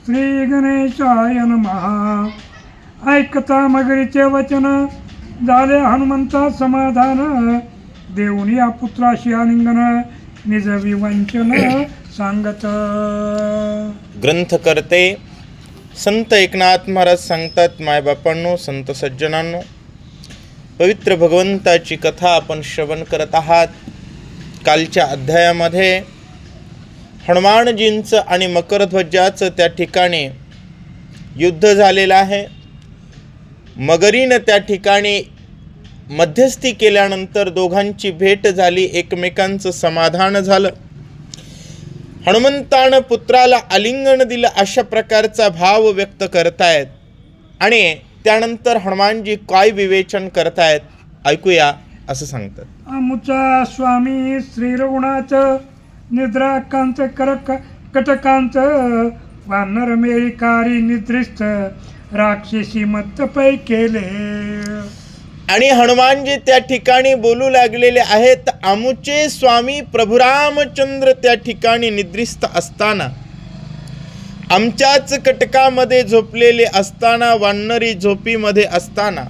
श्री गणेशाय नमः. ऐकता मगरीचे वचन झाले हनुमंता समाधान. देऊन या पुत्राशी आलिंगन निज विवंचन सांगत. ग्रंथकर्ते संत एकनाथ महाराज सांगतात, मायबापांनो, संत सज्जनांनो, पवित्र भगवंताची कथा आपण श्रवण करत आहात. कालच्या अध्यायामध्ये हनुमानजींचं आणि मकरध्वजाचं त्या ठिकाणी युद्ध झालेलं आहे. मगरीनं त्या ठिकाणी मध्यस्थी केल्यानंतर दोघांची भेट झाली, एकमेकांचं समाधान झालं. हनुमंतानं पुत्राला आलिंगन दिलं अशा प्रकारचा भाव व्यक्त करतायत. आणि त्यानंतर हनुमानजी काय विवेचन करतायत ऐकूया. असं सांगतात, आमुचा स्वामी श्री रघुनाथ निद्राकांत कटकांत वानर मेळिकारी निद्रिस्त राक्षसी मत्त पै केले. आणि हनुमानजी त्या ठिकाणी बोलू लागलेले आहेत. आमुचे स्वामी प्रभू रामचंद्र त्या ठिकाणी निद्रिस्त असताना, आमच्याच कटकामध्ये झोपलेले असताना, वानरी झोपीमध्ये असताना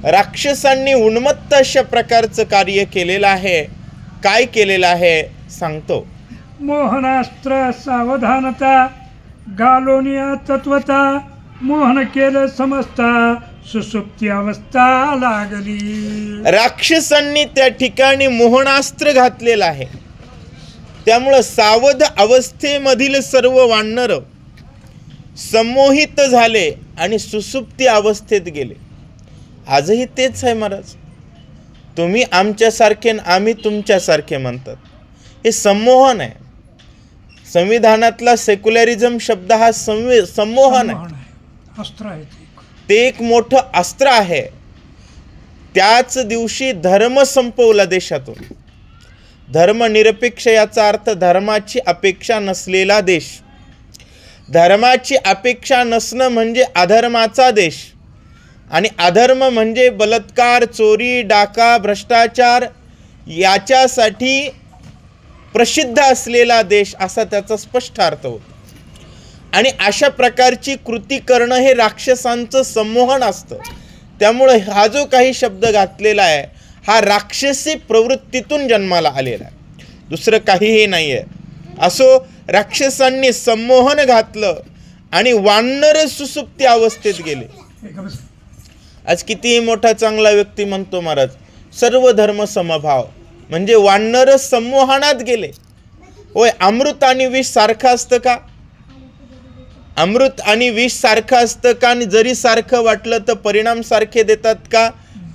राक्षसांनी उन्मत्त अशा प्रकारचं कार्य केलेलं आहे. काय केलेलं आहे सांगतो. मोहनास्त्र सावधानता गालोनिया तत्वता मोहन केलं समजता सुसुप्ती अवस्था लागली. राक्षसांनी त्या ठिकाणी मोहनास्त्र घातलेलं आहे. त्यामुळं सावध अवस्थेमधील सर्व वानर संमोहित झाले आणि सुसुप्ती अवस्थेत गेले. आजही तेच आहे महाराज. तुम्ही आमच्यासारखे आम्ही तुमच्यासारखे म्हणतात. हे संमोहन आहे. संविधानातला सेक्युलरिझम शब्द हा संमोहन आहे. अस्त्र आहे ते एक मोठं अस्त्र आहे. त्याच दिवशी धर्म संपवला देशातून. धर्मनिरपेक्ष याचा अर्थ धर्माची अपेक्षा नसलेला देश. धर्माची अपेक्षा नसणं म्हणजे अधर्माचा देश. आणि अधर्म म्हणजे बलात्कार, चोरी, डाका, भ्रष्टाचार याच्यासाठी प्रसिद्ध असलेला देश असा त्याचा स्पष्ट अर्थ होतो. आणि अशा प्रकारची कृती करणं हे राक्षसांचं संमोहन असतं. त्यामुळे हा जो काही शब्द घातलेला आहे हा राक्षसी प्रवृत्तीतून जन्माला आलेला आहे, दुसरं काहीही नाही आहे. असो, राक्षसांनी संमोहन घातलं आणि वानर सुसुप्ती अवस्थेत गेले. आज कितीही मोठा चांगला व्यक्ती म्हणतो महाराज सर्व धर्म समभाव, म्हणजे वानर संमोहनात गेले. होय, अमृत आणि विष सारखं असतं का? अमृत आणि विष सारखं असतं का? आणि जरी सारखं वाटलं तर परिणाम सारखे देतात का?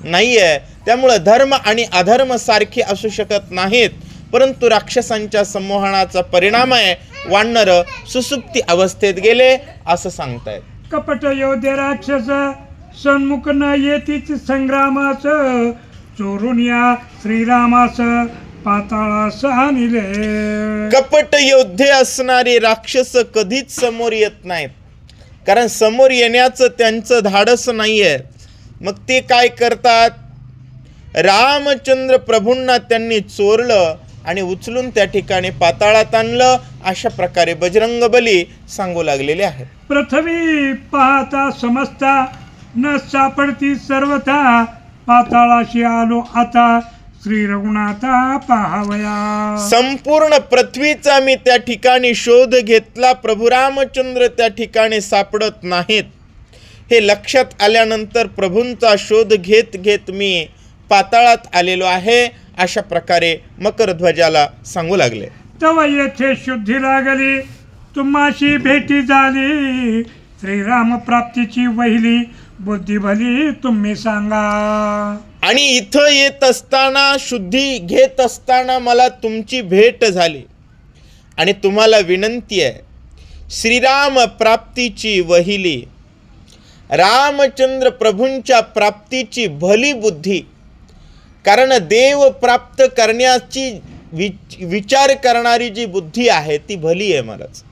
नाही आहे. त्यामुळं धर्म आणि अधर्म सारखे असू शकत नाहीत. परंतु राक्षसांच्या संमोहनाचा परिणाम आहे वानर सुसुप्ती अवस्थेत गेले असं सांगतायत. कपट योद्धे राक्षस सन्मुख न येतीच संग्रामास चोरून या श्रीरामास पाताळास आणले. कपट योद्धे असणारे राक्षस कधीच समोर येत नाहीत, कारण समोर येण्याचं त्यांचं धाडस नाही आहे. मग ते काय करतात? रामचंद्र प्रभूंना त्यांनी चोरलं आणि उचलून त्या ठिकाणी पाताळात आणलं. अशा प्रकारे बजरंगबली सांगू लागलेले आहेत. पृथ्वी पाहता समजता न सापडती सर्वथा पाताळाशी आलो आता श्री रघुनाथा पाहावया. संपूर्ण पृथ्वीचा मी त्या ठिकाणी शोध घेतला, प्रभू रामचंद्र त्या ठिकाणी सापडत नाहीत. हे लक्षात आल्यानंतर प्रभूंचा शोध घेत घेत मी पाताळात आलेलो आहे. अशा प्रकारे मकरध्वजाला सांगू लागले. तव येथे शुद्धी लागली तुम्हाशी भेटी झाली श्रीराम प्राप्तीची वहिली बुद्धी भली तुम्ही सांगा. आणि इथं येत असताना शुद्धी घेत असताना मला तुमची भेट झाली आणि तुम्हाला विनंती आहे, श्रीराम प्राप्तीची वहिली, रामचंद्र प्रभूंच्या प्राप्तीची भली बुद्धी. कारण देव प्राप्त करण्याची विचार करणारी जी बुद्धी आहे ती भली आहे महाराज.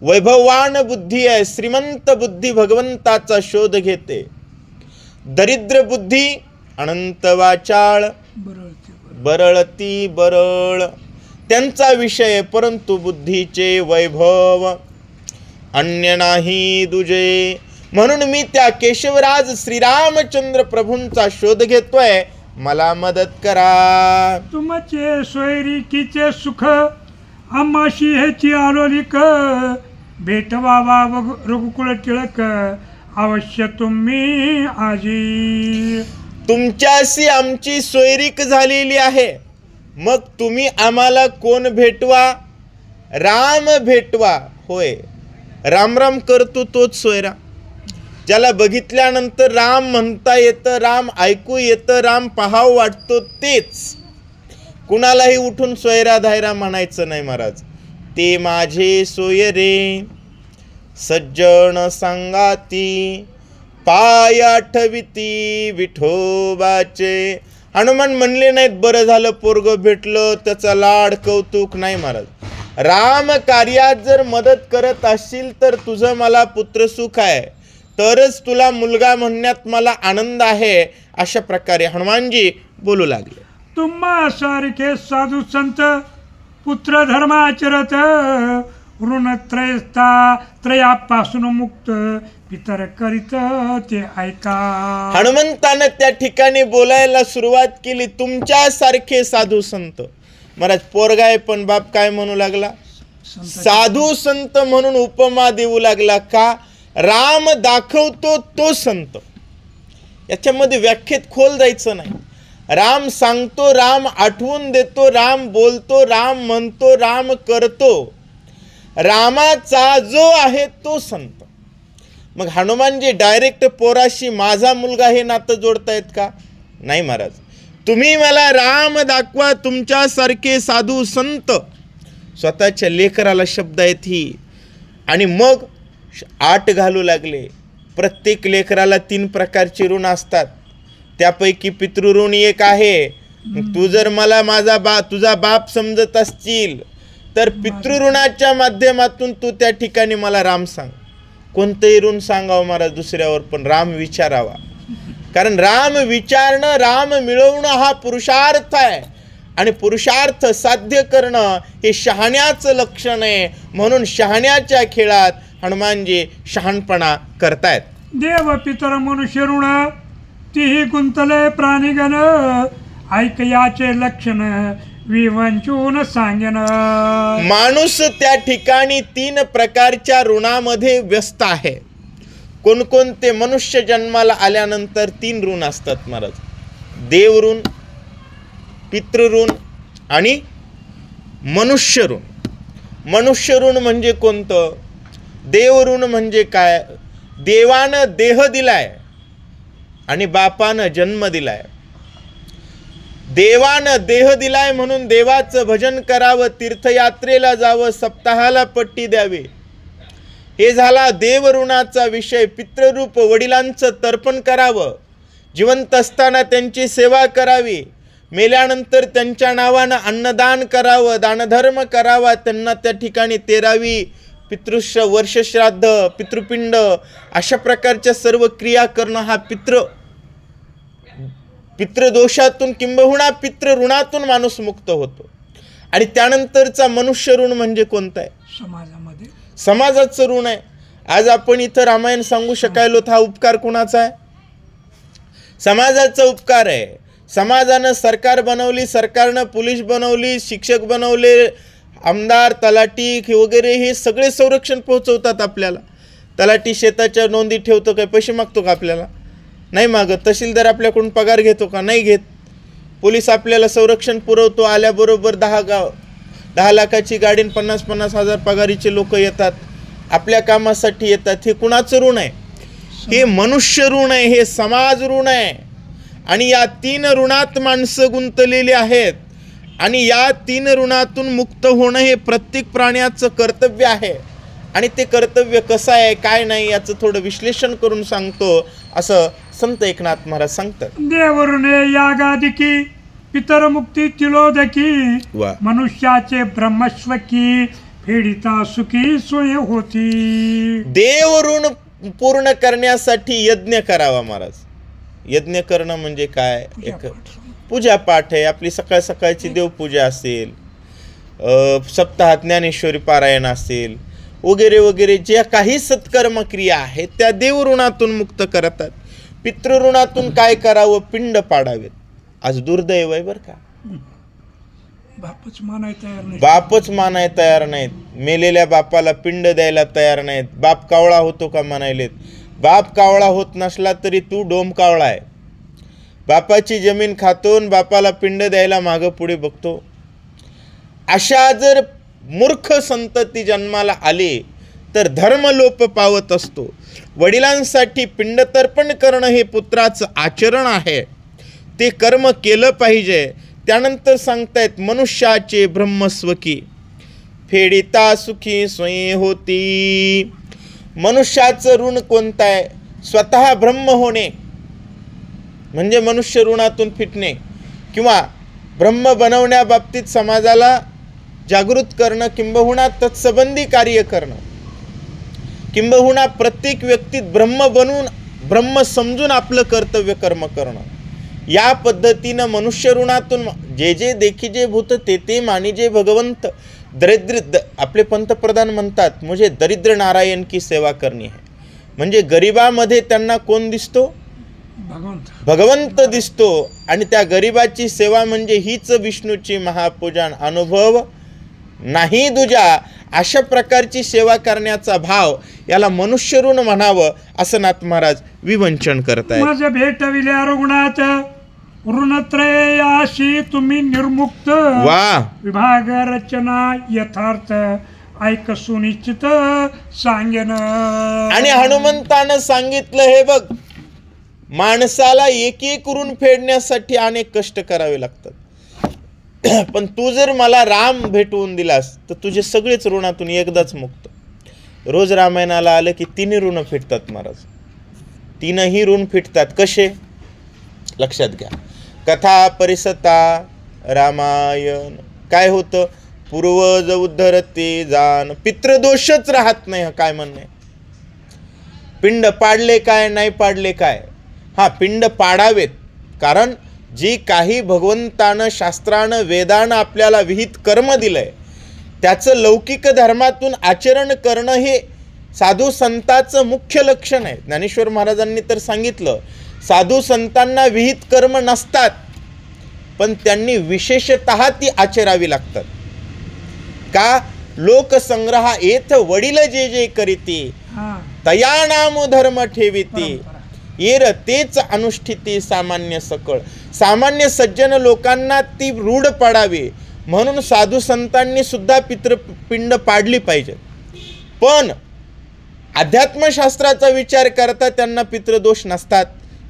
वैभववान बुद्धी आहे, श्रीमंत बुद्धी भगवंताचा शोध घेते. दरिद्र बुद्धी अनंत वाचाळ बरळती बरळ त्यांचा विषय, परंतु बुद्धीचे वैभव अन्य नाही दुजे. म्हणून मी त्या केशवराज श्रीरामचंद्र प्रभूंचा शोध घेतोय, मला मदत करा. तुमचे सोयरिकीचे सुख आम्हाशी ह्याची आलोलिक, भेटवावा रघुकुळ टिळक अवश्य तुम्ही आजी. तुमच्याशी आमची सोयरीक झालेली आहे, मग तुम्ही आम्हाला कोण भेटवा? राम भेटवा. होय, राम राम करतो तोच सोयरा, ज्याला बघितल्यानंतर राम म्हणता येतं, राम ऐकू येतं, राम पाहावं वाटतो तेच. कुणालाही उठून सोयरा धायरा म्हणायचं नाही महाराज. ते माझे सोयरे सज्जन सांगाती, पाय आठविती विठोबाचे. हनुमान म्हणले नाहीत बरं झालं पोरग भेटलं त्याचा लाड कौतुक, नाही महाराज. राम कार्यात जर मदत करत असशील तर तुझं मला पुत्रसुख आहे, तरच तुला मुलगा म्हणण्यात मला आनंद आहे. अशा प्रकारे हनुमानजी बोलू लागले. तुम्हा सारखे साधू संत पुत्र धर्म आचरत, ऋण त्रयापासून मुक्त पितर करीत ते ऐका. हनुमंतानं त्या ठिकाणी बोलायला सुरुवात केली, तुमच्यासारखे साधू संत. महाराज पोरगा आहे पण बाप काय म्हणू लागला? साधू संत म्हणून उपमा देऊ लागला. का? राम दाखवतो तो संत. याच्यामध्ये व्याख्येत खोल जायचं नाही. राम सांगतो, राम आठवून देतो, राम बोलतो, राम म्हणतो, राम करतो. रामाचा जो आहे तो संत. मग हनुमानजी डायरेक्ट पोराशी माझा मुलगा हे नातं जोडतायत का? नाही महाराज. तुम्ही मला राम दाखवा, तुमच्यासारखे साधू संत. स्वतःच्या लेकराला शब्द आहेत ही. आणि मग 8 घालू लागले. प्रत्येक लेकराला 3 प्रकारचे ऋण असतात, त्यापैकी पितृऋण एक आहे. तू जर मला तुझा बाप समजत असशील तर पितृऋणाच्या माध्यमातून तू त्या ठिकाणी मला राम सांग. कोणतंही ऋण सांगावं महाराज दुसऱ्यावर, पण राम विचारावा. कारण राम विचारणं, राम मिळवणं हा पुरुषार्थ आहे. आणि पुरुषार्थ साध्य करणं हे शहाण्याचं लक्षण आहे. म्हणून शहाण्याच्या खेळात हनुमानजी शहाणपणा करतायत. देव पितर मनुष्य ऋण तीही गुंतले प्राणीगण, ऐक याचे लक्षण विवंचून सांगेन. माणूस त्या ठिकाणी 3 प्रकारच्या ऋणामध्ये व्यस्त आहे. कोणकोणते? मनुष्य जन्माला आल्यानंतर 3 ऋण असतात महाराज. देव ऋण, पितृऋण आणि मनुष्य ऋण. मनुष्य ऋण म्हणजे कोणतं? देव ऋण म्हणजे काय? देवानं देह दिलाय आणि बापानं जन्म दिलाय. देवानं देह दिलाय म्हणून देवाचं भजन करावं, तीर्थयात्रेला जावं, सप्ताहाला पट्टी द्यावी. हे झाला देव ऋणाचा विषय. पितृरूप वडिलांचं तर्पण करावं, जिवंत असताना त्यांची सेवा करावी, मेल्यानंतर त्यांच्या नावानं अन्नदान करावं, दानधर्म करावा, त्यांना त्या ठिकाणी 13वी वर्षश्राद्ध, पितृपिंड अशा प्रकारच्या सर्व क्रिया करणं हा पितृदोषातून किंबहुना पितृऋणातून माणूस मुक्त होतो. आणि त्यानंतरचा मनुष्य ऋण म्हणजे कोणतं आहे? समाजामध्ये समाजाचं ऋण आहे. आज आपण इथं रामायण सांगू शकायलो, हा उपकार कोणाचा आहे? समाजाचा उपकार आहे. समाजानं सरकार बनवली, सरकारनं पोलीस बनवली, शिक्षक बनवले, आमदार, तलाठी वगैरे हे सगळे संरक्षण पोहोचवतात आपल्याला. तलाठी शेताच्या नोंदी ठेवतो, काय पैसे मागतो का आपल्याला? नाही मागत. तहसीलदार आपल्याकडून पगार घेतो का? नाही घेत. पोलीस आपल्याला संरक्षण पुरवतो. आल्याबरोबर 10 लाखाची गाडी 50-50 हजार पगारीचे लोक येतात, आपल्या कामासाठी येतात. हे कुणाचं ऋण आहे? हे मनुष्य ऋण आहे, हे समाज ऋण आहे. आणि या 3 ऋणात माणसं गुंतलेली आहेत. आणि या 3 ऋणातून मुक्त होणं हे प्रत्येक प्राण्याचं कर्तव्य आहे. आणि ते कर्तव्य कसं आहे काय नाही याचं थोडं विश्लेषण करून सांगतो, असं संत एकनाथ महाराज सांगतात. देवऋणे यागादिकी पितरमुक्ती तिलोदकी, मनुष्याचे ब्रह्मस्वकी फेडिता सुखी सोय होती. देव ऋण पूर्ण करण्यासाठी यज्ञ करावा महाराज. यज्ञ करणं म्हणजे काय? एक पूजा पाठ आहे. आपली सकाळ सकाळची देवपूजा असेल, सप्ताहात ज्ञानेश्वरी पारायण असेल, वगैरे वगैरे ज्या काही सत्कर्म क्रिया आहेत त्या देव ऋणातून मुक्त करतात. पितृऋणातून काय करावं? पिंड पाडावेत. आज दुर्दैव आहे बरं का, बापच मानाय तयार नाही. बापच मानाय तयार नाहीत. मेलेल्या बापाला पिंड द्यायला तयार नाहीत. बाप कावळा होतो का म्हणायलेत. बाप कावळा होत नसला तरी तू डोम कावळा आहे. बापाची जमीन खातो आणि बापाला पिंड द्यायला मागं पुढे बघतो. अशा जर मूर्ख संतती जन्माला आली तर धर्म लोप पावत असतो. वडिलांसाठी पिंड तर्पण करणं हे पुत्राचं आचरण आहे, ते कर्म केलं पाहिजे. त्यानंतर सांगतायत मनुष्याचे ब्रह्मस्वकी फेडिता सुखी स्वयं होती. मनुष्याचं ऋण कोणतं आहे? स्वतः ब्रह्म होणे म्हणजे मनुष्य ऋणातून फिटणे किंवा ब्रह्म बनवण्याबाबतीत समाजाला जागृत करणं, किंबहुना तत्संबंधी कार्य करणं, किंबहुना प्रत्येक व्यक्तीत ब्रह्म बनून ब्रह्म समजून आपलं कर्तव्य कर्म करणं. या पद्धतीनं मनुष्य ऋणातून जे जे देखिजे भूत ते ते मानिजे भगवंत. दरिद्र आपले पंतप्रधान म्हणतात मुझे दरिद्र नारायण की सेवा करणी है. म्हणजे गरिबामध्ये त्यांना कोण दिसतो? भगवंत दिसतो. आणि त्या गरिबाची सेवा म्हणजे हीच विष्णूची महापूजन. अनुभव नाही दुजा. अशा प्रकारची सेवा करण्याचा भाव याला मनुष्य ऋण म्हणावं असं नाथ महाराज विवंचन करतायत. माझ्या भेटविल्या रुग्णात ऋणत्रयाशी तुम्ही निर्मुक्त. वा. विभाग रचना यथार्थ ऐक सुनिश्चित सांगेन. आणि हनुमंतानं सांगितलं हे बघ, माणसाला एक एक ऋण फेडण्यासाठी अनेक कष्ट करावे लागतात. पण तू जर मला राम भेटवून दिलास तर तुझे सगळेच ऋणातून एकदाच मुक्त. रोज रामायणाला आलं की तिन्ही ऋण फिटतात महाराज. तीनही ऋण फिटतात. कसे? लक्षात घ्या. कथा परिसता रामायण. काय होतं? पूर्वज उद्धरते जाण, पितृदोषच राहत नाही. काय म्हणणे? पिंड पाडले काय, नाही पाडले काय? हा, पिंड पाडावेत. कारण जी काही भगवंतानं शास्त्रानं वेदानं आपल्याला विहित कर्म दिलंय त्याचं लौकिक धर्मातून आचरण करणं हे साधू संताचं मुख्य लक्षण आहे. ज्ञानेश्वर महाराजांनी तर सांगितलं साधू संतांना विहित कर्म नसतात, पण त्यांनी विशेषतः ती आचरावी लागतात. का? लोकसंग्रहा येथ वडील जे जे करीती तया नाम धर्म ठेविती येर तेच अनुष्ठिती सामान्य सकळ. सामान्य सज्जन लोकांना ती रूढ पडावी म्हणून साधू संतांनी सुद्धा पितृपिंड पाडली पाहिजे. पण अध्यात्मशास्त्राचा विचार करता त्यांना पितृदोष नसतात,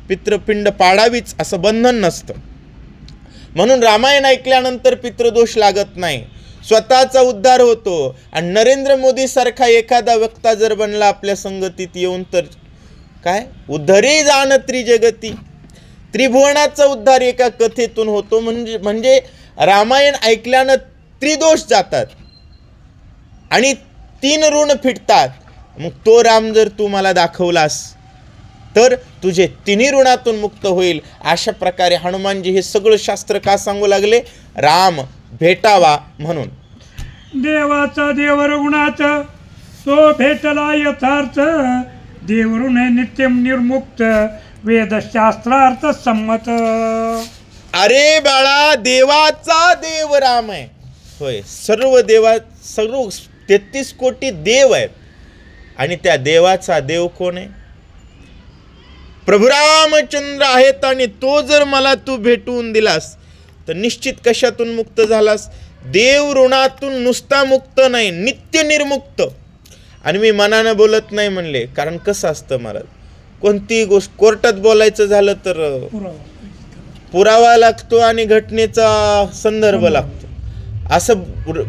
पितृपिंड पाडावीच असं बंधन नसतं. म्हणून रामायण ऐकल्यानंतर पितृदोष लागत नाही, स्वतःचा उद्धार होतो. आणि नरेंद्र मोदी सारखा एखादा वक्ता जर बनला आपल्या संगतीत येऊन तर काय? उद्धरे जाण त्रिजगती. त्रिभुवनाचा उद्धार एका कथेतून होतो. म्हणजे रामायण ऐकल्यानं त्रिदोष जातात आणि तीन ऋण फिटतात. मग तो राम जर तू मला दाखवलास तर तुझे तिन्ही ऋणातून मुक्त होईल. अशा प्रकारे हनुमानजी हे सगळं शास्त्र का सांगू लागले? राम भेटावा म्हणून. देवाचा देव रघुनाथ तो भेटला यथार्थ. देवऋण नित्यम निर्मुक्त वेदशास्त्रार्थ संमत. अरे बाळा, देवाचा देव राम आहे. होय, सर्व 33 कोटी देव आहेत. आणि त्या देवाचा देव कोण आहे? प्रभू रामचंद्र आहेत. आणि तो जर मला तू भेटवून दिलास तर निश्चित कशातून मुक्त झालास? देव ऋणातून नुसता मुक्त नाही, नित्य निर्मुक्त. आणि मी मनानं बोलत नाही म्हणले, कारण कसं असतं महाराज, कोणती गोष्ट कोर्टात बोलायचं झालं तर पुरावा लागतो आणि घटनेचा संदर्भ लागतो. असं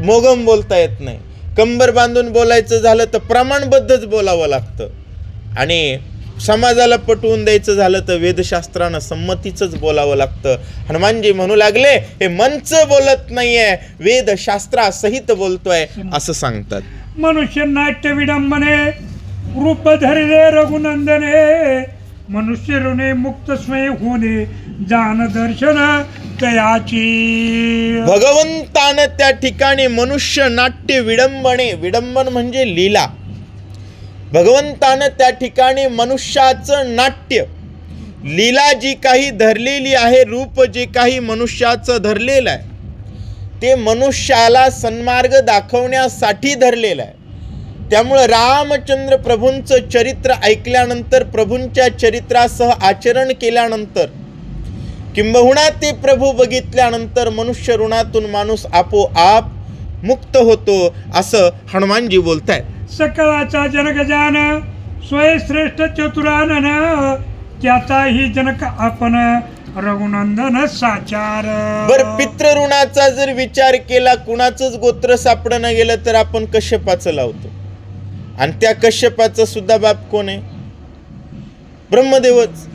मोगम बोलता येत नाही. कंबर बांधून बोलायचं झालं तर प्रमाणबद्धच बोलावं लागतं. आणि समाजाला पटवून द्यायचं झालं तर वेदशास्त्रानं संमतीचंच बोलावं लागतं. हनुमानजी म्हणू लागले, हे मंच बोलत नाहीये, वेदशास्त्रासहित बोलतोय असं सांगतात. मनुष्य नाट्य विडंबने रूप धरिले रघुनंदने. मनुष्य ऋणे मुक्त स्वय होणे जान दर्शन तयाची. भगवंतानं त्या ठिकाणी मनुष्य नाट्य विडंबन म्हणजे लीला. भगवंतानं त्या ठिकाणी मनुष्याचं नाट्य लीला जी काही धरलेली आहे, रूप जे काही मनुष्याचं धरलेलं आहे ते मनुष्याला सन्मार्ग दाखवण्यासाठी धरलेलं आहे. त्यामुळं रामचंद्र प्रभूंचं चरित्र ऐकल्यानंतर, प्रभूंच्या चरित्रासह आचरण केल्यानंतर, किंबहुना ते प्रभू बघितल्यानंतर मनुष्य ऋणातून माणूस आपोआप मुक्त होतो असं हनुमानजी बोलतायत. सकळाचा जनक जान स्वय श्रेष्ठ चतुरानन त्याचाही जनक आपण रघुनंदन साचार. बर, पितृऋणाचा जर विचार केला, कुणाचंच गोत्र सापडणं गेलं तर आपण कश्यपाचं लावतो. आणि त्या कश्यपाचा सुद्धा बाप कोण आहे? ब्रह्मदेवच.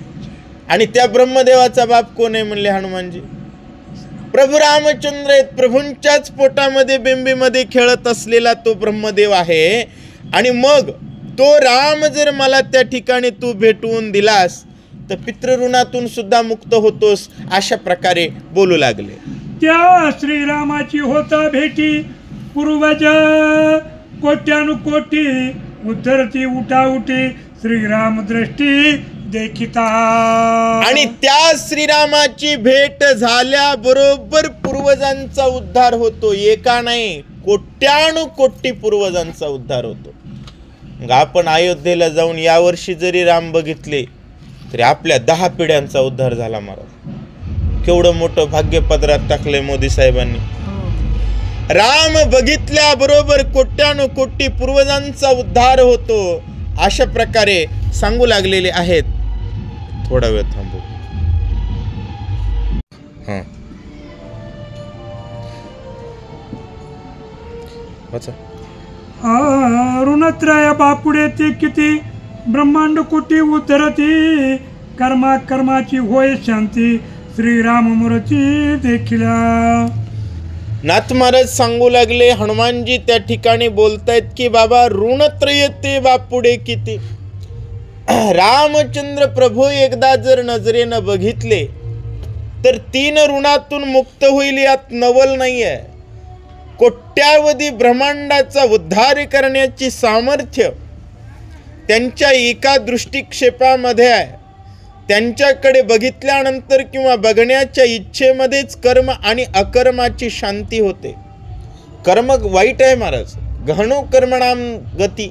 आणि त्या ब्रह्मदेवाचा बाप कोण आहे म्हणले हनुमानजी? प्रभू रामचंद्र आहेत. प्रभूंच्याच पोटामध्ये बिंबीमध्ये खेळत असलेला तो ब्रह्मदेव आहे. आणि मग तो राम जर मला त्या ठिकाणी तू भेटवून दिलास तर पितृऋणातून सुद्धा मुक्त होतोस, अशा प्रकारे बोलू लागले. त्या श्रीरामाची होता भेटी पूर्वज कोट्यानुकोटी उद्धरती उठाउटी श्रीराम दृष्टी देखिता. आणि त्या श्रीरामाची भेट झाल्याबरोबर पूर्वजांचा उद्धार होतो. एका नाही, कोट्यानुकोटी पूर्वजांचा उद्धार होतो. मग आपण अयोध्येला जाऊन यावर्षी जरी राम बघितले तरी आपल्या 10 पिढ्यांचा उद्धार झाला महाराज. केवढं मोठं भाग्य पदरात टाकलंय मोदी साहेबांनी. राम बघितल्याबरोबर कोट्यानुकोटी पूर्वजांचा उद्धार होतो, अशा प्रकारे सांगू लागलेले आहेत. थोडा वेळ थांबू. ऋणत्रय बापुडे ते किती ब्रह्मांड कोटी उद्धरती कर्माची होय शांती श्रीराम मूर्ती देखिला. नाथ महाराज सांगू लागले, हनुमानजी त्या ठिकाणी बोलतायत की बाबा ऋणत्रय ते बापुडे किती. रामचंद्र प्रभू एकदा जर नजरेनं बघितले तर 3 ऋणातून मुक्त होईल, यात नवल नाही आहे. कोट्यावधी ब्रह्मांडाचा उद्धार करण्याची सामर्थ्य त्यांच्या एका दृष्टिक्षेपामध्ये आहे. त्यांच्याकडे बघितल्यानंतर किंवा बघण्याच्या इच्छेमध्येच कर्म आणि अकर्माची शांती होते. कर्म वाईट आहे महाराज, गहनो कर्मणाम गती.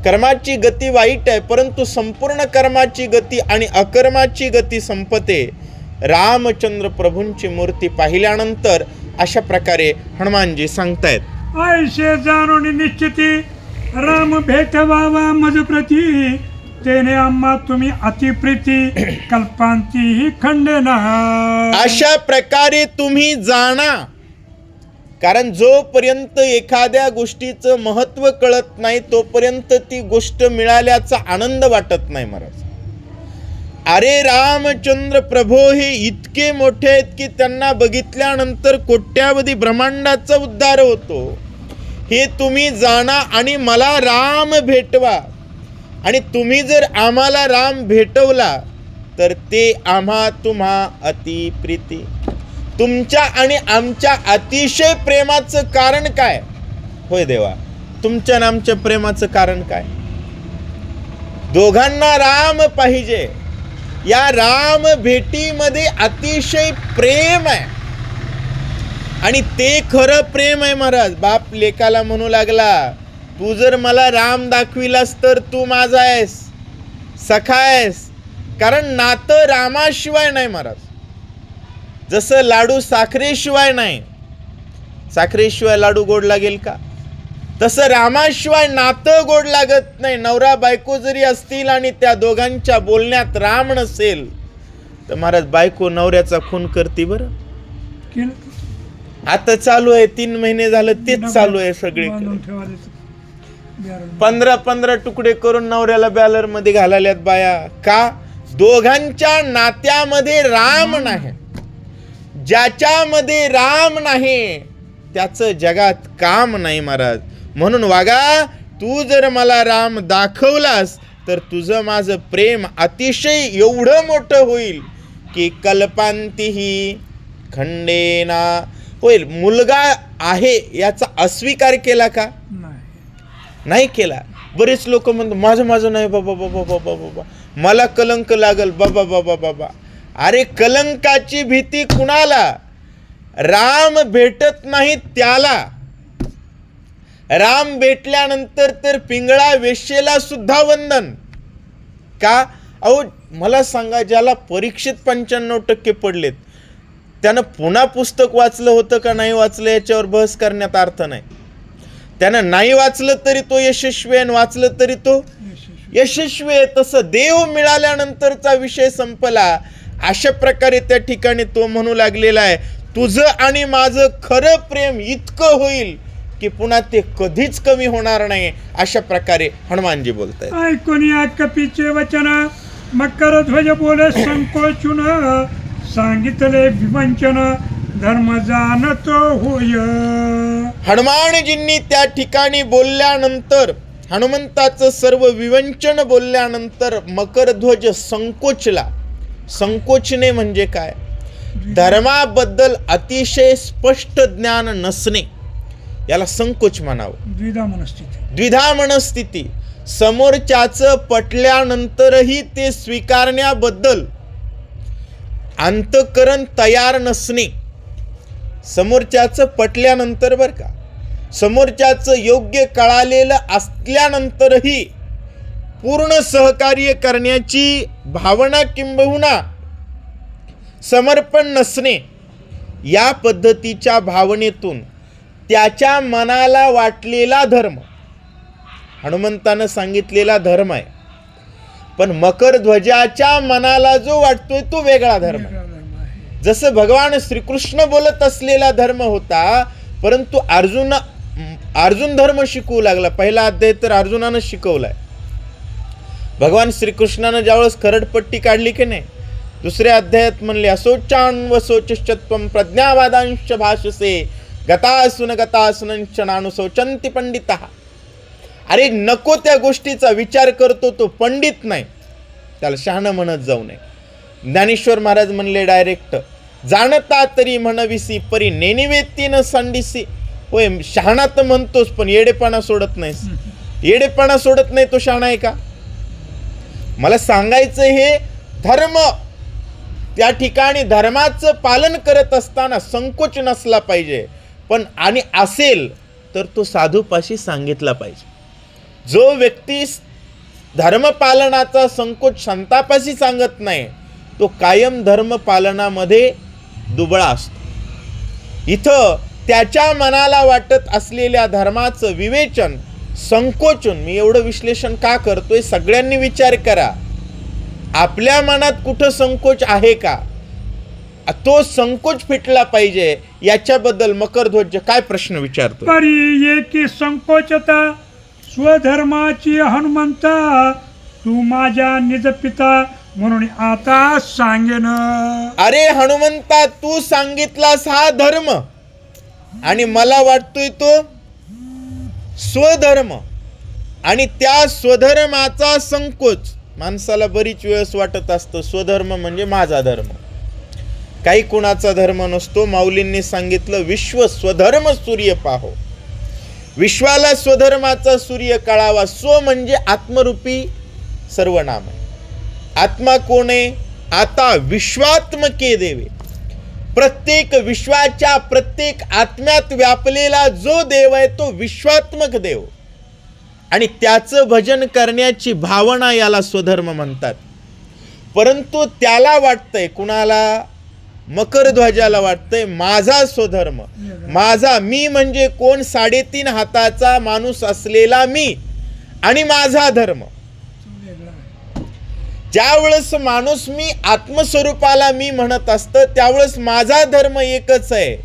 कर्माची गती वाईट आहे, परंतु संपूर्ण कर्माची गती आणि अकर्माची गती संपते रामचंद्र प्रभूंची मूर्ती पाहिल्यानंतर, अशा प्रकारे हनुमानजी सांगतायत. ऐशे जाणून निश्चिती राम भेटवावा मजप्रती तेने आम्हा तुम्ही अतिप्रीती कल्पांती खंडना. अशा प्रकारे तुम्ही जाणा, कारण जोपर्यंत एखाद्या गोष्टीचं महत्त्व कळत नाही तोपर्यंत ती गोष्ट मिळाल्याचा आनंद वाटत नाही महाराज. अरे रामचंद्र प्रभू हे इतके मोठे आहेत की त्यांना बघितल्यानंतर कोट्यावधी ब्रह्मांडाचा उद्धार होतो. हे तुम्ही जाणा आणि मला राम भेटवा. आणि तुम्ही जर आम्हाला राम भेटवला तर ते आम्हा तुम्हा अति प्रीती. तुमच्या आणि आमच्या अतिशय प्रेमाचं कारण काय? होय देवा, तुमच्या आणि आमच्या प्रेमाचं कारण काय? दोघांना राम पाहिजे. या राम भेटीमध्ये अतिशय प्रेम आहे आणि ते खरं प्रेम आहे महाराज. बाप लेकाला म्हणू लागला, तू जर मला राम दाखविलास तर तू माझा आहेस, सखा आहेस. कारण नातं रामाशिवाय नाही महाराज. जसं लाडू साखरेशिवाय नाही, साखरेशिवाय लाडू गोड लागेल का? तसं रामाशिवाय नातं गोड लागत नाही. नवरा बायको जरी असतील आणि त्या दोघांच्या बोलण्यात राम नसेल तर महाराज बायको नवऱ्याचा खून करते. बरं आता चालू आहे, 3 महिने झालं तेच चालू आहे सगळे. 15 तुकडे करून नवऱ्याला बॅलर मध्ये घालाल्यात बाया. का? दोघांच्या नात्यामध्ये राम नाही. ज्याच्यामध्ये राम नाही त्याचं जगात काम नाही महाराज. म्हणून वागा, तू जर मला राम दाखवलास तर तुझं माझं प्रेम अतिशय एवढं मोठं होईल की कल्पांतीही खंडेना होईल. मुलगा आहे याचा अस्वीकार केला का? नाही केला. बरेच लोक म्हणतात माझं नाही बाबा बाबा बाबा बाबा, मला कलंक लागल बाबा बाबा बाबा. अरे कलंकाची भीती कुणाला? राम भेटत नाही त्याला. राम भेटल्यानंतर तर पिंगळा वेश्येला सुद्धा वंदन का? अहो मला सांगा, ज्याला परीक्षेत 95% पडलेत त्यानं पुन्हा पुस्तक वाचलं होतं का नाही वाचलं याच्यावर बहस करण्यात अर्थ नाही. त्यानं नाही वाचलं तरी तो यशस्वी आहे, वाचलं तरी तो यशस्वी आहे. तसं देव मिळाल्यानंतरचा विषय संपला. अशा प्रकारे त्या ठिकाणी तो म्हणू लागलेला आहे, तुझं आणि माझं खरं प्रेम इतकं होईल की पुन्हा ते कधीच कमी होणार नाही. अशा प्रकारे हनुमानजी बोलतायत. ऐकून या कपीचे वचन मकर ध्वज बोले संकोचून, सांगितले विवंचन धर्म जाणत होय. हनुमानजींनी त्या ठिकाणी बोलल्यानंतर, हनुमंताचं सर्व विवंचन बोलल्यानंतर मकरध्वज संकोचला. संकोचणे म्हणजे काय? धर्माबद्दल अतिशय स्पष्ट ज्ञान नसणे याला संकोच म्हणावं. द्विधा मनस्थिती. समोरच्याचं पटल्यानंतरही ते स्वीकारण्याबद्दल अंतःकरण तयार नसणे. समोरच्याचं पटल्यानंतर बरं का, समोरच्याचं योग्य कळालेलं असल्यानंतरही पूर्ण सहकार्य करण्याची भावना किंबहुना समर्पण नसणे. या पद्धतीच्या भावनेतून त्याच्या मनाला वाटलेला धर्म हनुमंतानं सांगितलेला धर्म आहे, पण मकरध्वजाच्या मनाला जो वाटतोय तो वेगळा धर्म. जसं भगवान श्रीकृष्ण बोलत असलेला धर्म होता, परंतु अर्जुन धर्म शिकवू लागला. पहिला अध्याय तर अर्जुनानं शिकवलाय. भगवान श्रीकृष्णानं ज्यावेळेस खरडपट्टी काढली की नाही, दुसऱ्या अध्यायात म्हणले असोचान व सोचश्चत्वम प्रज्ञावादांश भाषसे गतासुन नानुशोचन्ति पंडितः. अरे नको त्या गोष्टीचा विचार करतो तो पंडित नाही, त्याला शहाणं म्हणत जाऊ नये. ज्ञानेश्वर महाराज म्हणले डायरेक्ट, जाणता तरी म्हणविसी परी नेनिवेती न संडिसी. होय, शहाणा तर म्हणतोस पण येडेपणा सोडत नाहीस. येडेपणा सोडत नाही तो शहाणा आहे का? मला सांगायचं हे धर्म, त्या ठिकाणी धर्माचं पालन करत असताना संकोच नसला पाहिजे. पण आणि असेल तर तो साधूपाशी सांगितला पाहिजे. जो व्यक्ती धर्मपालनाचा संकोच संतापाशी सांगत नाही तो कायम धर्मपालनामध्ये दुबळा असतो. इथं त्याच्या मनाला वाटत असलेल्या धर्माचं विवेचन संकोचून, मी एवढं विश्लेषण का करतोय, सगळ्यांनी विचार करा. आपल्या मनात कुठं संकोच आहे का? तो संकोच फिटला पाहिजे. याच्याबद्दल मकरध्वज काय प्रश्न विचारतो? परी ये की संकोचता स्वधर्माची हनुमंता, तू माझ्या निज पिता म्हणून आता सांगेन. अरे हनुमंता, तू सांगितलास हा धर्म आणि मला वाटतोय तो स्वधर्म, आणि त्या स्वधर्माचा संकोच माणसाला बरीच वेळेस वाटत असतं. स्वधर्म म्हणजे माझा धर्म, काही कुणाचा धर्म नसतो. माऊलींनी सांगितलं, विश्व स्वधर्म सूर्य पाहो. विश्वाला स्वधर्माचा सूर्य कळावा. स्व म्हणजे आत्मरूपी सर्वनाम आहे. आत्मा कोण आहे? आता विश्वात्मके देवे. प्रत्येक विश्वाच्या प्रत्येक आत्म्यात व्यापलेला जो देव आहे तो विश्वात्मक देव, आणि त्याचं भजन करण्याची भावना याला स्वधर्म म्हणतात. परंतु त्याला वाटतंय, कुणाला? मकरध्वजाला वाटतंय माझा स्वधर्म, माझा मी म्हणजे कोण? 3.5 हाताचा माणूस असलेला मी आणि माझा धर्म. ज्यावेळेस माणूस मी आत्मस्वरूपाला मी म्हणत असतं त्यावेळेस माझा धर्म एकच आहे.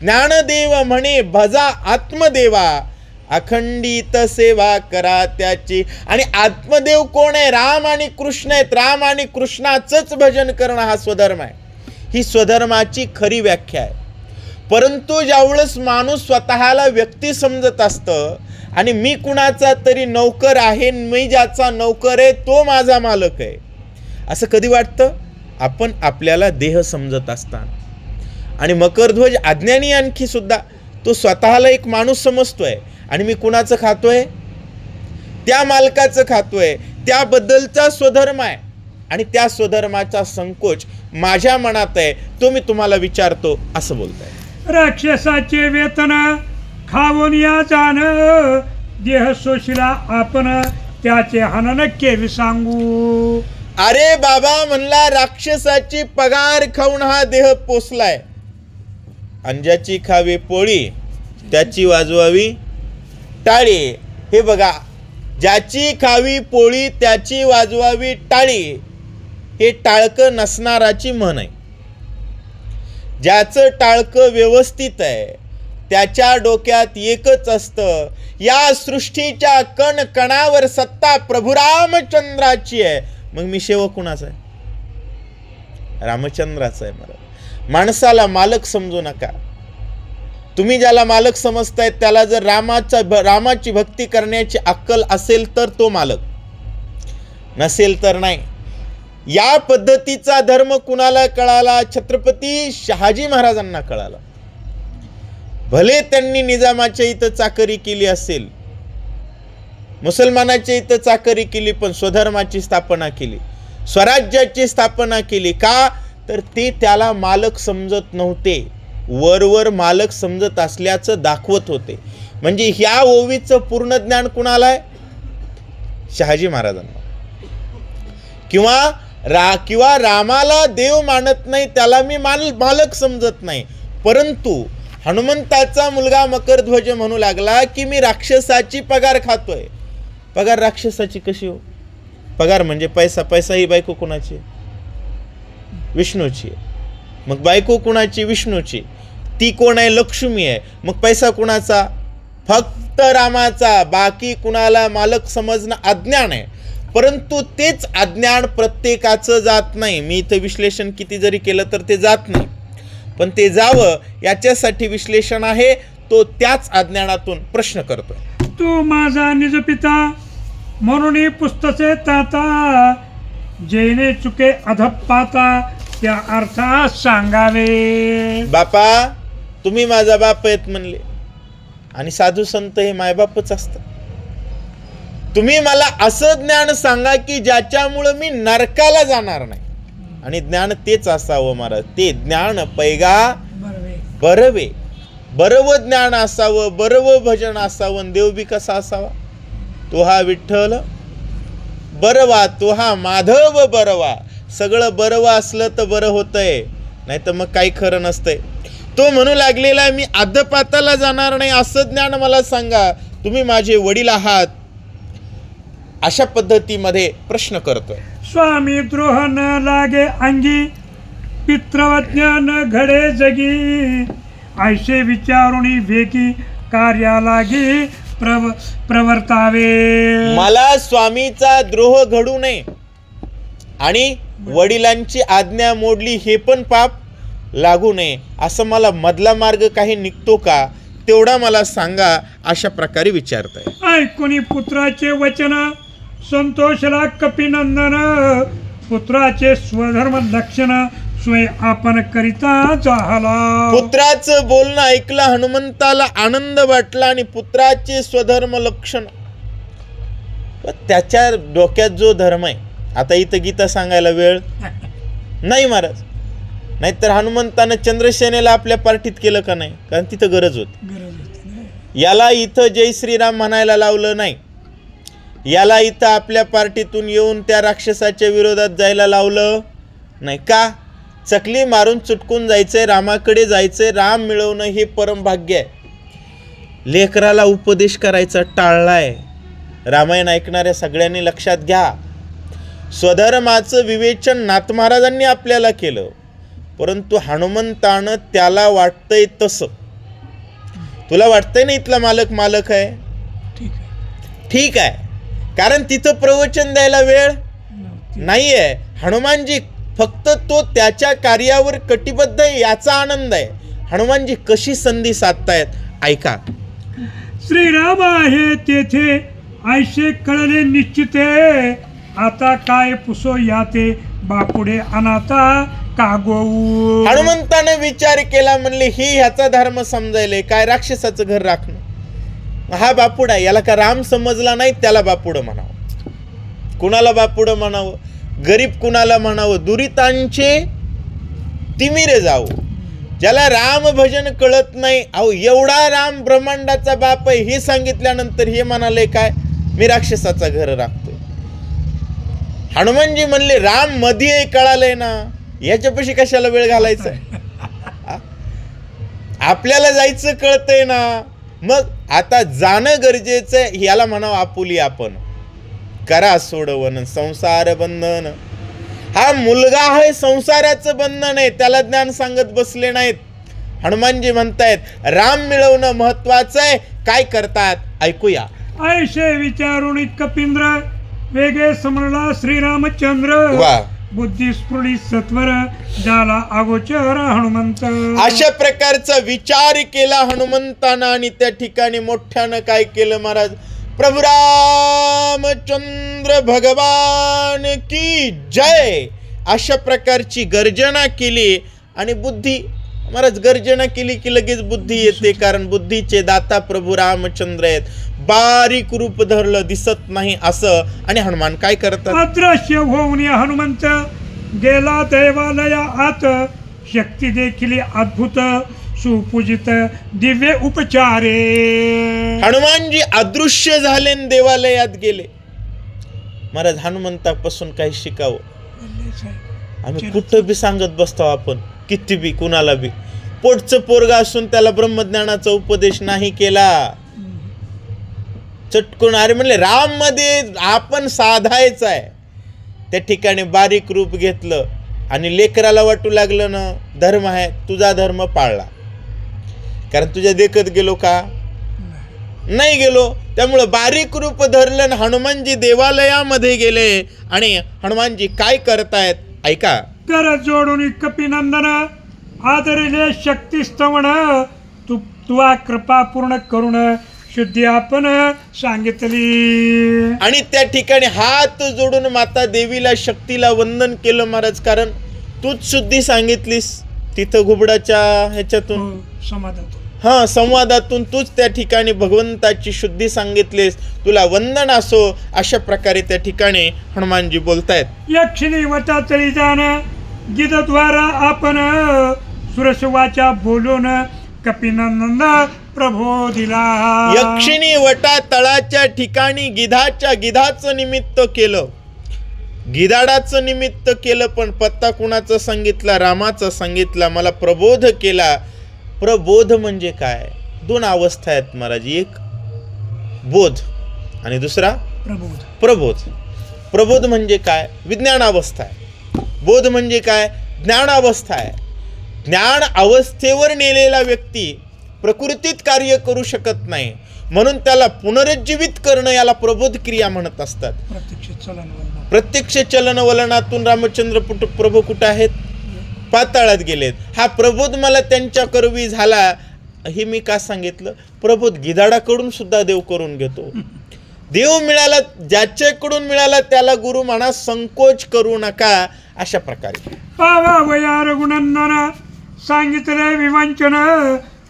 ज्ञानदेव म्हणे भजा आत्मदेवा, अखंडित सेवा करा त्याची. आणि आत्मदेव कोण आहे? राम आणि कृष्ण आहेत. राम आणि कृष्णाचंच भजन करणं हा स्वधर्म आहे. ही स्वधर्माची खरी व्याख्या आहे. परंतु ज्यावेळेस माणूस स्वतःला व्यक्ती समजत असतं आणि मी कुणाचा तरी नौकर आहे, मी ज्याचा नौकर आहे तो माझा मालक आहे, असं कधी वाटतं? आपण आपल्याला देह समजत असताना. आणि मकरध्वज अज्ञानी आणखी सुद्धा तो स्वतःला एक माणूस समजतोय आणि मी कुणाचं खातोय? त्या मालकाचं खातोय, त्याबद्दलचा स्वधर्म आहे आणि त्या स्वधर्माचा संकोच माझ्या मनात आहे, तो मी तुम्हाला विचारतो असं बोलताय. राक्षसाचे वेतन खाऊन या जाण, देह सोशिला आपण त्याचे हनन केवी सांगू. अरे बाबा म्हणला, राक्षसाची पगार खाऊन हा देह पोसलाय, आणि ज्याची खावी पोळी त्याची वाजवावी टाळी. हे बघा, ज्याची खावी पोळी त्याची वाजवावी टाळी, हे टाळकं नसणाराची म्हण आहे. ज्याचं टाळकं व्यवस्थित आहे त्याच्या डोक्यात एकच असतं, या सृष्टीच्या कण कणावर सत्ता प्रभू रामचंद्राची आहे. मग मी सेवक कुणाचा आहे? रामचंद्राचा आहे. मला माणसाला मालक समजू नका. तुम्ही ज्याला मालक समजताय त्याला जर रामाची भक्ती करण्याची अक्कल असेल तर तो मालक, नसेल तर नाही. या पद्धतीचा धर्म कुणाला कळाला? छत्रपती शहाजी महाराजांना कळाला. भले त्यांनी निजामाच्या इथं चाकरी केली असेल, मुसलमानाच्या इथं चाकरी केली, पण स्वधर्माची स्थापना केली, स्वराज्याची स्थापना केली. का तर ते त्याला मालक समजत नव्हते, वरवर मालक समजत असल्याचं दाखवत होते. म्हणजे ह्या ओवीचं पूर्ण ज्ञान कुणाला आहे? शहाजी महाराजांना. किंवा रामाला देव मानत नाही, त्याला मी मालक समजत नाही. परंतु हनुमंताचा मुलगा मकरध्वज म्हणू लागला की मी राक्षसाची पगार खातोय. पगार राक्षसाची कशी हो? पगार म्हणजे पैसा. पैसा ही बायको कुणाची? विष्णूची. मग बायको कुणाची? विष्णूची. ती कोण आहे? लक्ष्मी आहे. मग पैसा कुणाचा? फक्त रामाचा. बाकी कुणाला मालक समजणं अज्ञान आहे. परंतु तेच अज्ञान प्रत्येकाचं जात नाही. मी इथं विश्लेषण किती जरी केलं तर ते जात नाही, पण ते जावं याच्यासाठी विश्लेषण आहे. तो त्याच अज्ञानातून प्रश्न करतो. तू माझा निज पिता म्हणून पुस्तके ताता, जेने चुके अधपाता त्या अर्थात सांगावे. बापा, तुम्ही माझा बाप आहेत म्हणले, आणि साधू संत हे मायबापच असतात. तुम्ही मला असं ज्ञान सांगा की ज्याच्यामुळं मी नरकाला जाणार नाही. आणि ज्ञान तेच असावं महाराज. ते ज्ञान पैगा बरवे, बरव ज्ञान असावं, बरव भजन असावं. देव बी कसा असावा? तो हा विठ्ठल बरवा, तो हा माधव बरवा. सगळं बरवा असलं तर बरं होतंय, नाही तर मग काही खरं नसतंय. तो म्हणू लागलेला मी अधपाताला जाणार नाही, असं ज्ञान मला सांगा. तुम्ही माझे वडील आहात, अशा पद्धतीमध्ये प्रश्न करतोय. स्वामी द्रोह न लागे अंगी, पितृवज्ञ न घडे जगी, ऐसे विचारुणी वेगी कार्या लागी प्रवर्तावे. मला स्वामीचा द्रोह घडू नये आणि वडिलांची आज्ञा मोडली हे पण पाप लागू नये, असं मला मधला मार्ग काही निघतो का तेवढा मला सांगा, अशा प्रकारे विचारताय. ऐकुनी पुत्राचे वचन संतोषला कपिनंदन, पुत्राचे स्वधर्म लक्षण स्वय आपण करिता झाला. पुत्राचं बोलणं ऐकलं, हनुमंताला आनंद वाटला आणि पुत्राचे स्वधर्म लक्षण. त्याच्या डोक्यात जो धर्म आहे, आता इथं गीता सांगायला वेळ नाही महाराज. नाहीतर हनुमंतानं चंद्रसेनेला आपल्या पार्टीत केलं का नाही? कारण तिथं गरज होती. याला इथं जय श्रीराम म्हणायला लावलं नाही. याला इथं आपल्या पार्टीतून येऊन त्या राक्षसाच्या विरोधात जायला लावलं नाही. का? चकली मारून चुटकून जायचंय, रामाकडे जायचंय, राम मिळवणं हे परम भाग्य आहे. लेकराला उपदेश करायचा टाळलाय. रामायण ऐकणाऱ्या सगळ्यांनी लक्षात घ्या, स्वधर्माचं विवेचन नाथ महाराजांनी आपल्याला केलं, परंतु हनुमंतानं त्याला वाटतंय तसं. तुला वाटतंय ना इथला मालक मालक आहे, ठीक आहे, कारण तिथं प्रवचन द्यायला वेळ नाहीये. हनुमानजी फक्त तो त्याच्या कार्यावर कटिबद्ध आहे याचा आनंद आहे. हनुमानजी कशी संधी साधतायत ऐका. श्रीराम आहे तेथे ऐसे कळले निश्चिते, आता काय पुसो याते बापुडे अनाथा कागोऊ. हनुमंताने विचार केला, म्हणले ही ह्याचा धर्म समजायले काय, राक्षसाचं घर राखणं. हा बापुडा, याला का राम समजला नाही, त्याला बापुड म्हणावं. कुणाला बापुड म्हणावं? गरीब कुणाला म्हणावं? दुरितांचे तिमिरे जाऊ. ज्याला राम भजन कळत नाही, अहो एवढा राम ब्रह्मांडाचा बाप आहे हे सांगितल्यानंतर हे म्हणाले काय, मी राक्षसाचं घर राखतोय. हनुमानजी म्हणले राम मध्ये कळालंय ना, याच्यापाशी कशाला वेळ घालायचा. आपल्याला जायचं कळतंय ना, मग आता जाणं गरजेचं आहे. याला म्हणावं आपुली आपण करा सोडवण संसार बंधन. हा मुलगा आहे संसाराचं बंधन आहे, त्याला ज्ञान सांगत बसले नाहीत. हनुमानजी म्हणतायत राम मिळवणं महत्वाचं आहे, काय करतात ऐकूया. ऐसे विचारून कपिंद्र वेगे समरला श्रीरामचंद्र, वा, बुद्धी स्फुरली सत्वर झाला अगोचर हनुमंत. अशा प्रकारचा विचार केला हनुमंतानं आणि त्या ठिकाणी मोठ्यानं काय केलं महाराज, प्रभु रामचंद्र भगवान की जय अशा प्रकारची गर्जना केली. आणि बुद्धी महाराज गर्जना केली की लगेच बुद्धी येते, कारण बुद्धीचे दाता प्रभु रामचंद्र आहेत. बारीक रूप धरलं दिसत नाही असं. आणि हनुमान काय करतात, अदृश्य होऊन हनुमंत गेला देवालयात, शक्ती देखील अद्भुत सुपूजित दिव्य उपचारे. हनुमानजी अदृश्य झाले आणि देवालयात गेले. महाराज हनुमंतापासून काही शिकावं. आम्ही कुठं बी सांगत बसतो आपण, किती बी कुणाला बी. पोटचं पोरगा असून त्याला ब्रह्मज्ञानाचा उपदेश नाही केला. चटकून अरे म्हणले राम मध्ये आपण साधायचं आहे. त्या ठिकाणी बारीक रूप घेतलं आणि लेकराला वाटू लागलं ना धर्म आहे, तुझा धर्म पाळला. कारण तुझ्या देखत गेलो का नाही गेलो, त्यामुळं बारीक रूप धरलं. हनुमानजी देवालयामध्ये गेले आणि हनुमानजी काय करतायत ऐका. कर जोडून कपिनंदन आदरिले शक्ती स्तवण, तुवा कृपा पूर्ण करून शुद्धी आपण सांगितली. आणि त्या ठिकाणी हात जोडून माता देवीला शक्तीला वंदन केलं महाराज, कारण तूच शुद्धी सांगितलीस तिथं घुबडाच्या ह्याच्यातून समाधान. हा संवादातून तूच त्या ठिकाणी भगवंताची शुद्धी सांगितलीस, तुला वंदन असो. अशा प्रकारे त्या ठिकाणी हनुमानजी बोलतायत. यक्षिणी वटातळी जाण गिदद्वारा आपण, सुरसवाचा बोलून कपिनंदन प्रभो दिला. यक्षिणी वटा तळाच्या ठिकाणी गिधाचं निमित्त केलं, गिधाडाचं निमित्त केलं, पण पत्ता कुणाचं सांगितला, रामाचं सांगितला. मला प्रबोध केला. प्रबोध म्हणजे काय, दोन अवस्था आहेत महाराज, एक बोध आणि दुसरा प्रबोध. प्रबोध म्हणजे काय, विज्ञान अवस्था आहे. बोध म्हणजे काय, ज्ञान अवस्था आहे. ज्ञान अवस्थेवर नेलेला व्यक्ती प्रकृतीत कार्य करू शकत नाही, म्हणून त्याला पुनरुज्जीवित करणं याला प्रबोध क्रिया म्हणत असतात. प्रत्यक्ष चलनवलनातून रामचंद्र प्रभू कुठे आहेत, पाताळात गेलेत. हा प्रबोध मला त्यांच्या करवी झाला. हे मी का सांगितलं, प्रबोध गिधाडाकडून सुद्धा देव करून घेतो. देव मिळाला, ज्याच्याकडून मिळाला त्याला गुरु म्हणा, संकोच करू नका. अशा प्रकारे पावा वया रघुनंदन सांगितले विवंचन,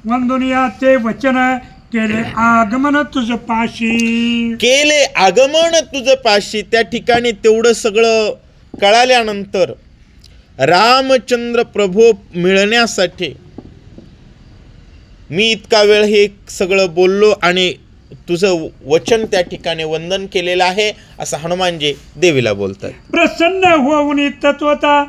वंदुनिया ते वचन केले आगमन तुझ पाशी. केले आगमन तुझ पाशी. त्या ठिकाणी तेवढं सगळं कळाल्यानंतर रामचंद्र प्रभू मिळण्यासाठी मी इतका वेळ हे सगळं बोललो आणि तुझं वचन त्या ठिकाणी वंदन केलेलं आहे असं हनुमानजी देवीला बोलतात. प्रसन्न होऊन तत्वता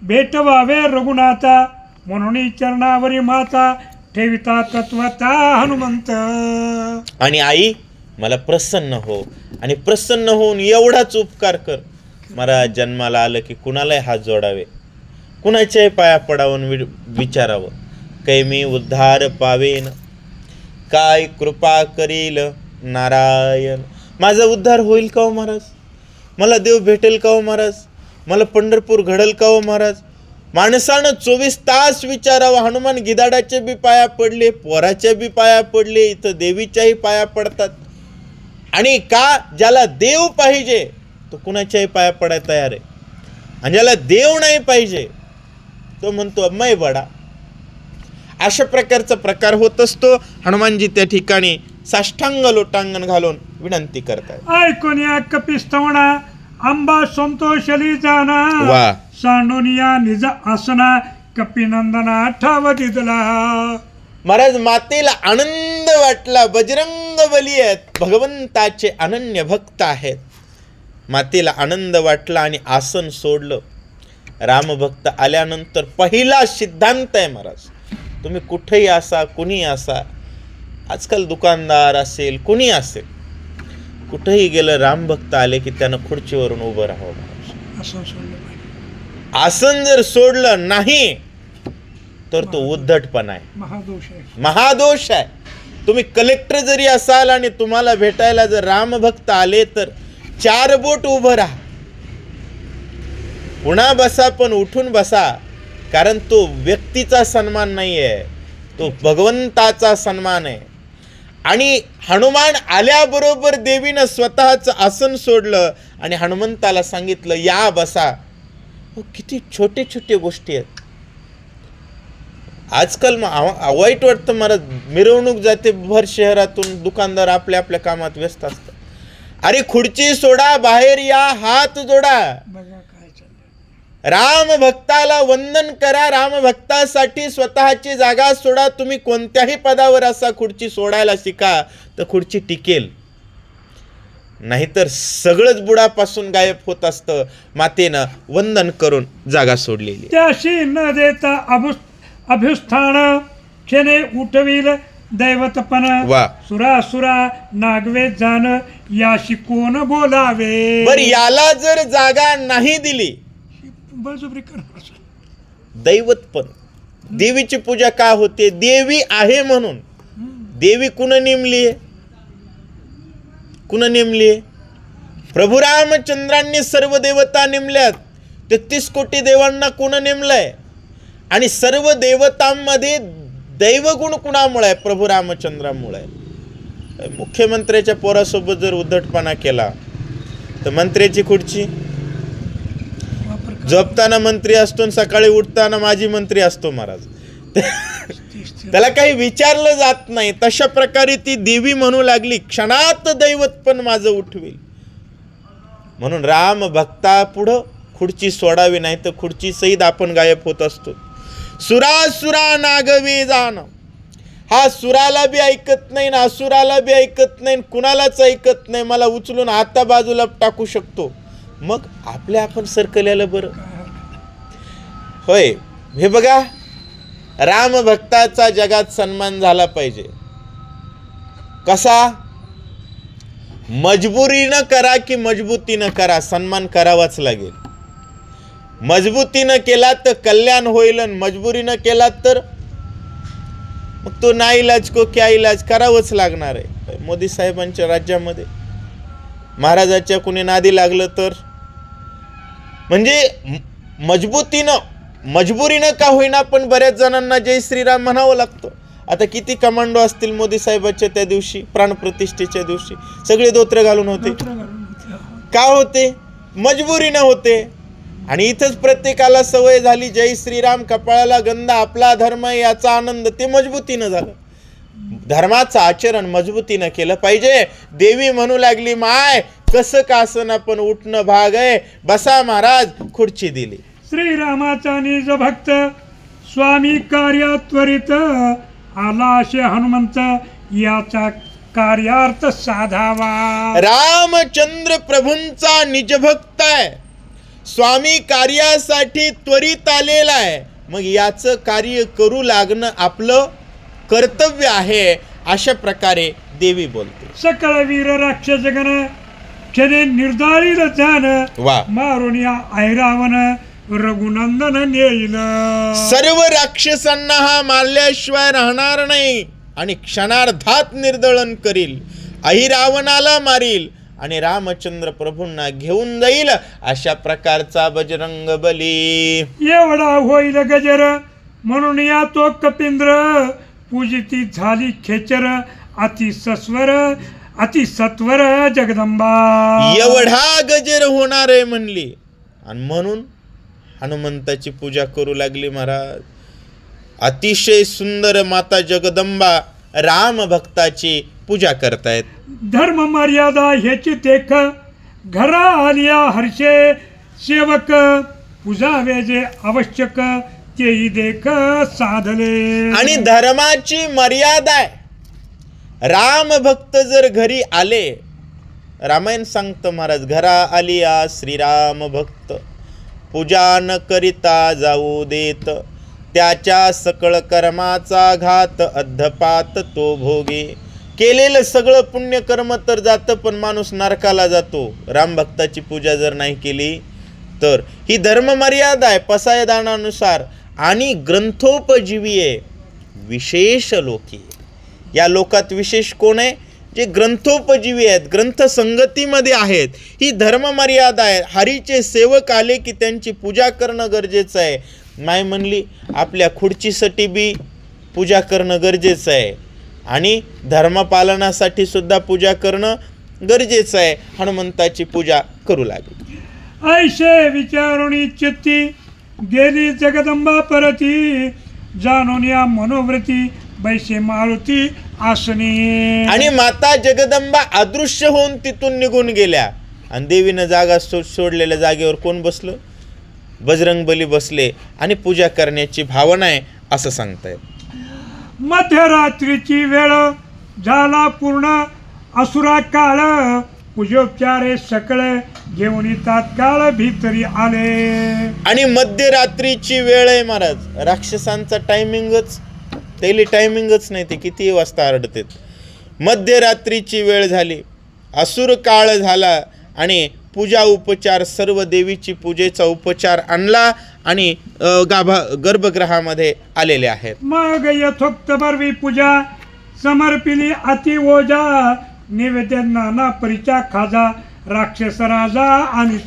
भेटवावे रघुनाथा, म्हणून चरणावरी माता ठेविता तत्वता हनुमंत. आणि आई मला प्रसन्न हो, आणि प्रसन्न होऊन एवढाच उपकार कर. मला जन्माला आलं की कुणालाही हात जोडावे, कुणाच्याही पाया पडावून विचारावं, काही मी उद्धार पावेन, काय कृपा करील नारायण. माझा उद्धार होईल का हो महाराज, मला देव भेटेल का हो महाराज, मला पंढरपूर घडल का हो महाराज, माणसानं 24 तास विचारावं. हनुमान गिधाडाच्या बी पाया पडले, पोराच्या बी पाया पडले, इथं देवीच्याही पाया पडतात. आणि का? ज्याला देव पाहिजे तो कुणाच्याही पाया पडायला तयार आहे, आणि ज्याला देव नाही पाहिजे तो म्हणतो मै बडा. अशा प्रकारचा प्रकार होत असतो. हनुमानजी त्या ठिकाणी साष्टांग लोटांगण घालून विनंती करतात. ऐकून या कपिस्तवना अंबा संतोषली जाना वा. सांडोनिया निज आसना कपिनंदना ठाव दिदला. महाराज मातेला आनंद वाटला. बजरंग बली आहेत, भगवंताचे अनन्य भक्त आहेत. मातेला आनंद वाटला आणि आसन सोडलं. रामभक्त आल्यानंतर पहिला सिद्धांत आहे महाराज, तुम्ही कुठेही असा, कुणी असा, आजकाल दुकानदार असेल, कुणी असेल, कुठेही गेलं रामभक्त आले की त्यानं खुर्चीवरून उभं राहावं महाराज. आसन जर सोडलं नाही तर तो उद्धटपणा आहे, महादोष आहे. तुम्ही कलेक्टर जरी असाल आणि तुम्हाला भेटायला जर रामभक्त आले तर 4 बोट उभं राहा, पुन्हा बसा, पण उठून बसा. कारण तो व्यक्तीचा सन्मान नाही आहे, तो भगवंताचा सन्मान आहे. आणि हनुमान आल्याबरोबर देवीनं स्वतःचं आसन सोडलं आणि हनुमंताला सांगितलं या बसा. किती छोटे छोटे गोष्टी आहेत. आजकाल वाईट वाटतं मला, मिरवणूक जाते भर शहरातून, दुकानदार आपल्या आपल्या कामात व्यस्त असतात. अरे खुर्ची सोडा, बाहेर या, हात जोडा, राम भक्ताला वंदन करा. राम भक्तासाठी स्वतःची जागा सोडा. तुम्ही कोणत्याही पदावर असा खुर्ची सोडायला शिका तर खुर्ची टिकेल, नाहीतर सगळंच बुडापासून गायब होत असतं. मातेनं वंदन करून जागा सोडलेली. त्याशी न देता अभ्युस्थान क्षणे उठविल दैवतपण. वा. सुरासुरा नागवे जाण याशी कोण बोलावे. बर याला जर जागा नाही दिली, दैवतपण. देवीची पूजा का होते? देवी आहे म्हणून. देवी कुण नेमली? कुण नेमली? प्रभू रामचंद्रांनी सर्व देवता नेमल्यात. 33 कोटी देवांना कुण नेमलंय? आणि सर्व देवतांमध्ये दैवगुण कुणामुळे आहे? प्रभू रामचंद्रामुळे. मुख्यमंत्र्याच्या पोरासोबत जर उद्धटपणा केला तर मंत्र्याची खुर्ची, झोपताना मंत्री असतो, सकाळी उठताना माजी मंत्री असतो महाराज, त्याला काही विचारलं जात नाही. तशा प्रकारे ती देवी म्हणू लागली, क्षणात दैवतपण माझं उठवेल. म्हणून राम भक्ता पुढं खुर्ची सोडावी, नाही तर खुर्ची सहित आपण गायब होत असतो. सुरासुरा नागवे जाण. हा सुराला बी ऐकत नाही ना असुराला बी ऐकत नाही, कुणालाच ऐकत नाही. मला उचलून आता बाजूला टाकू शकतो. मग आपल्या आपण सरकल्याला बरं. होय, हे बघा, राम भक्ताचा जगात सन्मान झाला पाहिजे. कसा? मजबुरीनं करा की मजबूतीनं करा, सन्मान करावाच लागेल. मजबूतीनं केला तर कल्याण होईल, मजबुरीनं केला तर मग तो ना इलाज को क्या इलाज करावंच लागणार आहे. मोदी साहेबांच्या राज्यामध्ये महाराजाच्या कुणी नादी लागलं तर म्हणजे मजबुरीनं का होईना पण बऱ्याच जणांना जय श्रीराम म्हणावं लागतं. आता किती कमांडो असतील मोदी साहेबांच्या त्या दिवशी प्राणप्रतिष्ठेच्या दिवशी सगळे धोत्र घालून होते. का होते? मजबुरीनं होते. आणि इथंच प्रत्येकाला सवय झाली जय श्रीराम, कपाळाला गंध, आपला धर्म याचा आनंद, ते मजबूतीनं झालं. धर्माचं आचरण मजबूतीनं केलं पाहिजे. देवी म्हणू लागली माय कसं कासन आपण उठणं भाग आहे, बसा महाराज. खुर्ची दिली. श्रीरामाचा निज भक्त स्वामी कार्य त्वरित आला असे हनुमंत याचा कार्यार्थ साधावा. रामचंद्र प्रभूंचा निजभक्त आहे, स्वामी कार्यासाठी त्वरित आलेला आहे. मग याचं कार्य करू लागणं आपलं कर्तव्य आहे. अशा प्रकारे देवी बोलते. सकळ वीर राक्षस गण क्षणे निर्धारित जाण वा. मारून या ऐरावण रघुनंदन नेईल. सर्व राक्षसांना हा मारल्याशिवाय राहणार नाही आणि क्षणार्धात निर्दळन करील. अहिरावणाला मारील आणि रामचंद्र प्रभूंना घेऊन जाईल अशा प्रकारचा बजरंग बली. एवढा होईल गजर म्हणून या तो कपिंद्र पूजिती झाली खेचर अति सत्वर जगदंबा. एवढा गजर होणार आहे म्हणली आणि म्हणून हनुमंताची पूजा करू लागली महाराज. अतिशय सुंदर माता जगदंबा राम भक्ताची पूजा करतायत. धर्म मर्यादा ह्याची देख घरा आलिया हर्षे सेवक पूजावे जे आवश्यक तेही देख साधले. आणि धर्माची मर्यादा आहे. राम भक्त जर घरी आले, रामायण सांगतं महाराज, घरा आलिया श्रीराम भक्त पूजा न करिता जाऊ देत, त्याच्या सकळ कर्माचा घात अद्धपात तो भोगे. केलेलं सगळं पुण्यकर्म तर जातं पण माणूस नरकाला जातो राम भक्ताची पूजा जर नाही केली तर. ही धर्म मर्यादा आहे पसायदानानुसार. आणि ग्रंथोपजीवी आहे, विशेष लोकी. या लोकात विशेष कोण आहे? जे ग्रंथोपजीवी आहेत, ग्रंथ संगतीमध्ये आहेत. ही धर्म मर्यादा आहे. हरीचे सेवक आले की त्यांची पूजा करणं गरजेचं आहे. नाही म्हणली आपल्या खुर्चीसाठी बी पूजा करणं गरजेचं आहे आणि धर्मपालनासाठी सुद्धा पूजा करणं गरजेचं आहे. हनुमंताची पूजा करू लागली. ऐशे विचारुणी चित्ती गेली जगदंबा परती, जाणून या मनोवृत्ती बैसे मारुती आसनी. आणि माता जगदंबा अदृश्य होऊन तिथून निघून गेल्या आणि देवीनं जागा सोडलेल्या जागेवर कोण बसलं? बजरंगबली बसले आणि पूजा करण्याची भावना आहे असं सांगतायत. मध्यरात्रीची वेळ झाला पूर्ण असुरा काळ, पूजोपचारे सकळ घेऊन तात्काळ भीतरी आले. आणि मध्यरात्रीची वेळ आहे महाराज. राक्षसांचा टायमिंगच त्याला टायमिंगच नाही, ते किती वाजता आरडतात. मध्यरात्रीची वेळ झाली, असुर काळ झाला आणि पूजा उपचार सर्व देवीची पूजेचा उपचार आणला आणि गर्भगृहामध्ये आलेले आहेत. मग यथोक्त बरवी पूजा समर्पिली अति ओजा, नैवेद्य नाना परिचा खाजा राक्षस राजा आणि.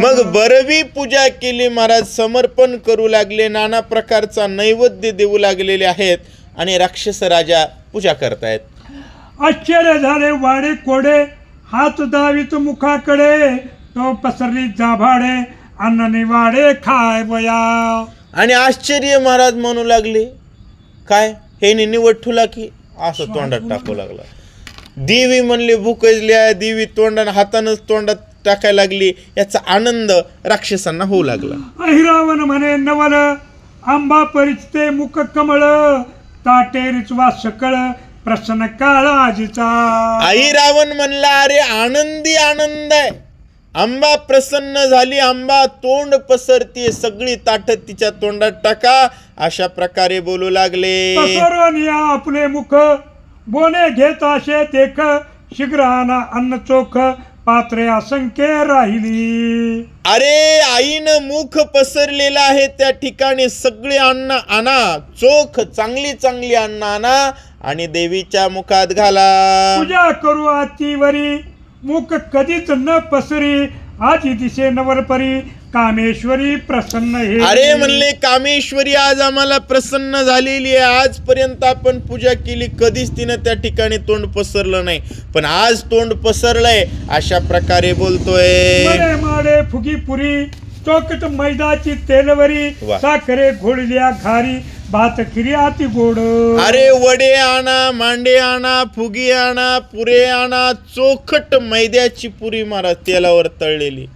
मग बरवी पूजा केली महाराज, समर्पण करू लागले, नाना प्रकारचा नैवेद्य देऊ लागलेले आहेत आणि राक्षस राजा पूजा करतायत. आश्चर्य झाले वाडे कोडे, हात दावीत मुखाकडे, तो पसरली जाभाडे अन्नने वाडे खाय बया. आणि आश्चर्य महाराज म्हणू लागले, काय हे निवड ठुला की असं तोंडात टाकू लागला. देवी म्हणले भुकजल्या, देवी तोंडाने हातानंच तोंडात टाकायला लागली. याचा आनंद राक्षसांना होऊ लागला. अहिरावण म्हणे नवल आंबा परिचते मुख कमळ, ताटे रिचवा सकळ प्रसन्न काळ आजीचा. अहिरावण म्हणला अरे आनंदी आनंद आहे, आंबा प्रसन्न झाली, आंबा तोंड पसरते, सगळी ताट तिच्या तोंडात टाका अशा प्रकारे बोलू लागले. आपले मुख बोने घेत असे देख, शीघ्राना अन्न चोख पात्रे असंख्य राहिली. अरे आईनं मुख पसरलेलं आहे त्या ठिकाणी, सगळे अन्न आणा, चोख चांगली चांगली अन्न आणा आणि देवीच्या मुखात घाला. पूजा करू आतीवरी मुख कधीच न पसरी, आजी दिसे नवरपरी कामेश्वरी प्रसन्न हे. अरे म्हणले कामेश्वरी आज आम्हाला प्रसन्न झालेली आहे. आजपर्यंत आपण पूजा केली, कधीच तिनं त्या ठिकाणी तोंड पसरलं नाही, पण आज तोंड पसरलंय अशा प्रकारे बोलतोय. माडे फुगी पुरी चौकट मैदाची तेलवरी, साखरे घोळल्या घारी भात खिरी अति गोड. अरे वडे आणा, मांडे आणा, फुगी आणा, पुरे आणा, चोखट मैद्याची पुरी महाराज तेलावर तळलेली,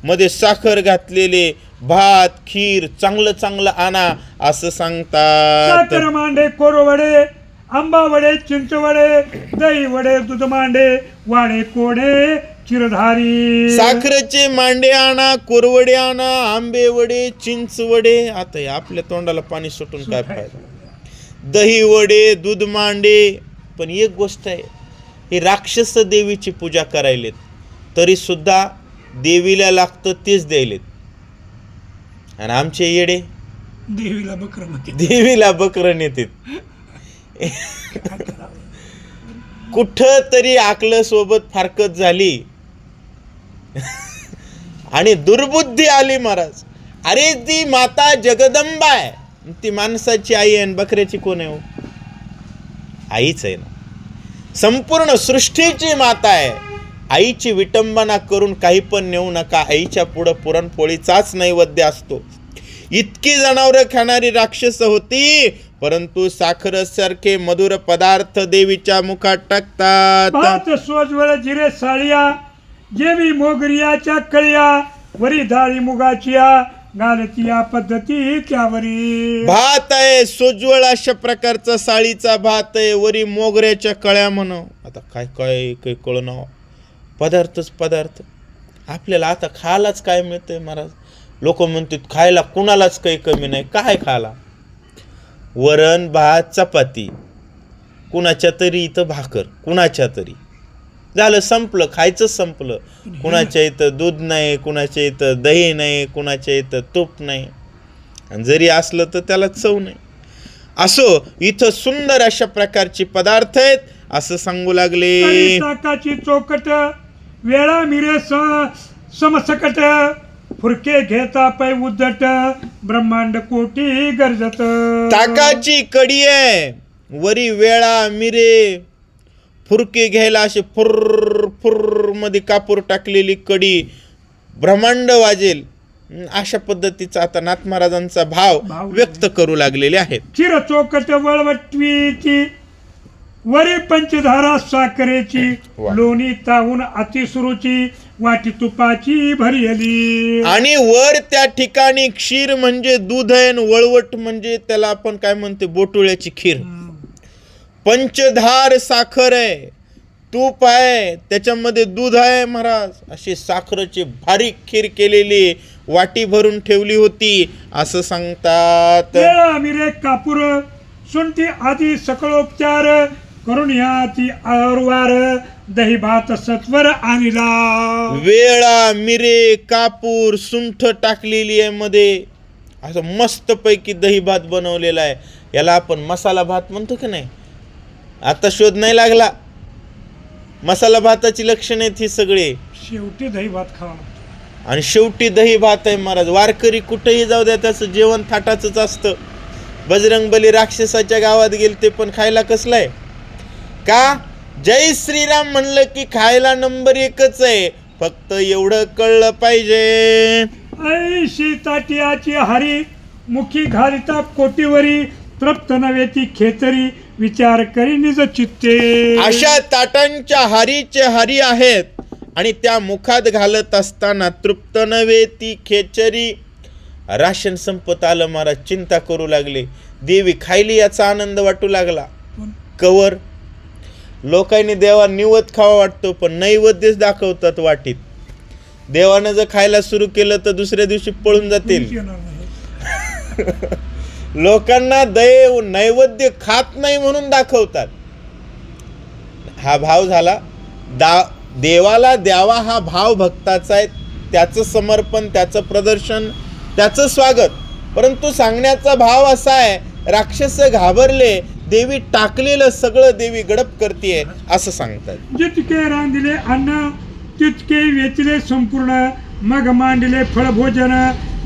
मध्ये साखर घातलेले, भात खीर चांगलं चांगलं आणा असं सांगतात. साखर मांडे, कोरवडे, आंबा वडे, चिंच वडे, दही वडे, दूध मांडे, वाडे कोडे चिरधारी. साखरेचे मांडे आणा, कोरवडे आणा, आंबे वडे, चिंच वडे. आता आपल्या तोंडाला पाणी सुटून काय फायदा. दही वडे, दूध मांडे. पण एक गोष्ट आहे, ही राक्षस देवीची पूजा करायलेत तरी सुद्धा देवीला लागतं तेच द्यायलेत. आणि आमचे येडे देवीला बकरं नेतात. कुठं तरी आकलं सोबत फारकत झाली आणि दुर्बुद्धी आली महाराज. अरे ती माता जगदंबा आहे, ती माणसाची आई आहे आणि बकऱ्याची कोण आहे? आईच आहे ना, संपूर्ण सृष्टीची माता आहे. आईची विटंबना करून काही पण नेऊ नका. आईच्या पुढं पुरणपोळीचाच नैवेद्य असतो. इतकी जनावरं खाणारी राक्षस होती, परंतु साखरेसारखे मधुर पदार्थ देवीच्या मुखात टाकतात. सोजवळ जिरे साळिया, जेवी मोगरियाच्या कळ्या, वरी डाळी मुगाच्या घालती या पद्धती त्यावरी. भात आहे सोज्वळ, अशा प्रकारचा साळीचा भात आहे, वरी मोगऱ्याच्या कळ्या म्हणा. आता काय काय काही कळना, पदार्थच पदार्थ. आपल्याला आता खायलाच काय मिळतंय महाराज? लोक म्हणतात खायला कुणालाच काही कमी नाही. काय खायला? वरण भात चपाती, कुणाच्या तरी इथं भाकर, कुणाच्या तरी झालं, संपलं, खायचं संपलं. कुणाच्या इथं दूध नाही, कुणाच्या इथं दही नाही, कुणाच्या इथं तूप नाही, आणि जरी असलं तर त्याला चव नाही. असो, इथं सुंदर अशा प्रकारचे पदार्थ आहेत असं सांगू लागले. ताकाची चौकट, वेळा मिरे समसकट, फुरके घेता पै उद्धट, ब्रह्मांड कोटी गरजत. ताकाची कडी आहे, वरी वेळा मिरे, फुरके घ्यायला असे फुर फुर मध्ये कापूर टाकलेली कडी, ब्रह्मांड वाजेल, अशा पद्धतीचा आता नाथ महाराजांचा भाव व्यक्त करू लागलेले आहेत. चिर चौकट वळवटवीची, वरी पंचधारा साखरेची, लोणी तावून अतिसुरुची, वाटी तुपाची भरलेली. आणि वर त्या ठिकाणी क्षीर म्हणजे दूध आहे, वळवट म्हणजे त्याला आपण काय म्हणते, बोटुळ्याची खीर. पंचधार साखर आहे, तूप आहे, त्याच्यामध्ये दूध आहे महाराज. अशी साखरेची बारीक खीर केलेली वाटी भरून ठेवली होती असं सांगतात. मिरे कापूर, सुंठी आदी सकळोपचार, करून या ती आरवार, दही भात सत्वर आणला. वेळा मिरे कापूर सुंठ टाकलेली आहे मध्ये, असं मस्त पैकी दही भात बनवलेला आहे. याला आपण मसाला भात म्हणतो की नाही? आता शोध नाही लागला. मसाला भाताची लक्षण आहेत ही सगळे. शेवटी दही भात खावा, आणि शेवटी दही भात आहे महाराज. वारकरी कुठेही जाऊ द्या, त्याचं जेवण थाटाचंच असतं. बजरंगबली राक्षसाच्या गावात गेल ते पण खायला कसलं आहे का? जय श्रीराम म्हणलं की खायला नंबर एकच आहे. फक्त एवढं कळलं पाहिजे. ऐशी ताटियाची हरी, मुखी घालिता कोटीवरी, तृप्त नव्हेती खेचरी, विचार करी निज चित्ते. अशा ताटांच्या हरीचे हरी आहेत आणि त्या मुखात घालत असताना तृप्त नव्हे ती खेचरी. राशन संपत आलं महाराज, चिंता करू लागले. देवी खायली याचा आनंद वाटू लागला. कवर लोकांनी देवा निवद खावा वाटतो, पण नैवेद्यच दाखवतात वाटीत. देवानं जर खायला सुरू केलं तर दुसऱ्या दिवशी पळून जातील. लोकांना देव नैवेद्य खात नाही म्हणून दाखवतात. हा भाव झाला. देवाला द्यावा हा भाव भक्ताचा आहे. त्याचं समर्पण, त्याचं प्रदर्शन, त्याचं स्वागत. परंतु सांगण्याचा भाव असा आहे, राक्षस घाबरले, देवी टाकलेलं सगळं देवी गडप करते असं सांगतात. जितके रांधिले अन्न तितके वेचले संपूर्ण, मग मांडले फळभोजन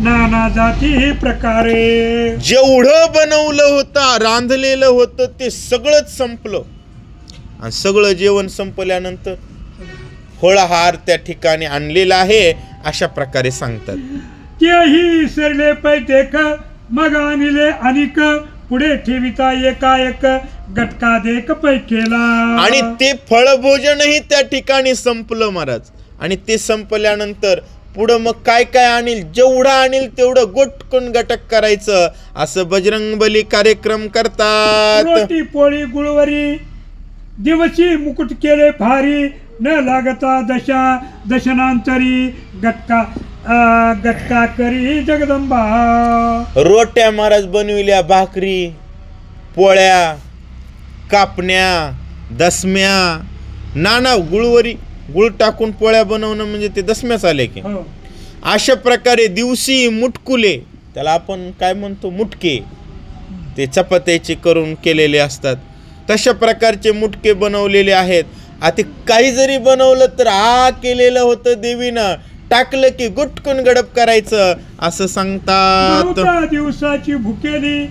नाना जाती प्रकारे. जेवढं बनवलं होतं, रांधलेलं होतं, ते सगळंच संपलं. आणि सगळं जेवण संपल्यानंतर फळहार त्या ठिकाणी आणलेला आहे अशा प्रकारे सांगतात. तेही सरले पै देख, मग आणले अनिक, पुढे ठेविता एकाएक, गटका देख पै केला. आणि ते फळभोजनही त्या ठिकाणी संपलं महाराज. आणि ते संपल्यानंतर पुढं मग काय काय आणील, जेवढं आणील तेवढं गोटकून गटक करायचं असं बजरंगबली कार्यक्रम करतात. रोटी पोळी गुळवरी, दिवशी मुकुट केले भारी, न लागता दशा दशनांतरी, गटका गटका करी जगदंबा. रोट्या महाराज बनविल्या, भाकरी, पोळ्या, कापण्या, दसम्या, नाना गुळवरी. गुळ टाकून पोळ्या बनवणं म्हणजे ते दसम्याच आले की. अशा प्रकारे दिवशी मुटकुले, त्याला आपण काय म्हणतो मुटके, ते चपात्याचे करून केलेले असतात. तशा प्रकारचे मुटके बनवलेले आहेत. आता काही जरी बनवलं तर केलेलं होतं देवीनं, टाकलं की गुटकून गडप करायचं असं सांगतात. बहुता दिवसाची भुकेली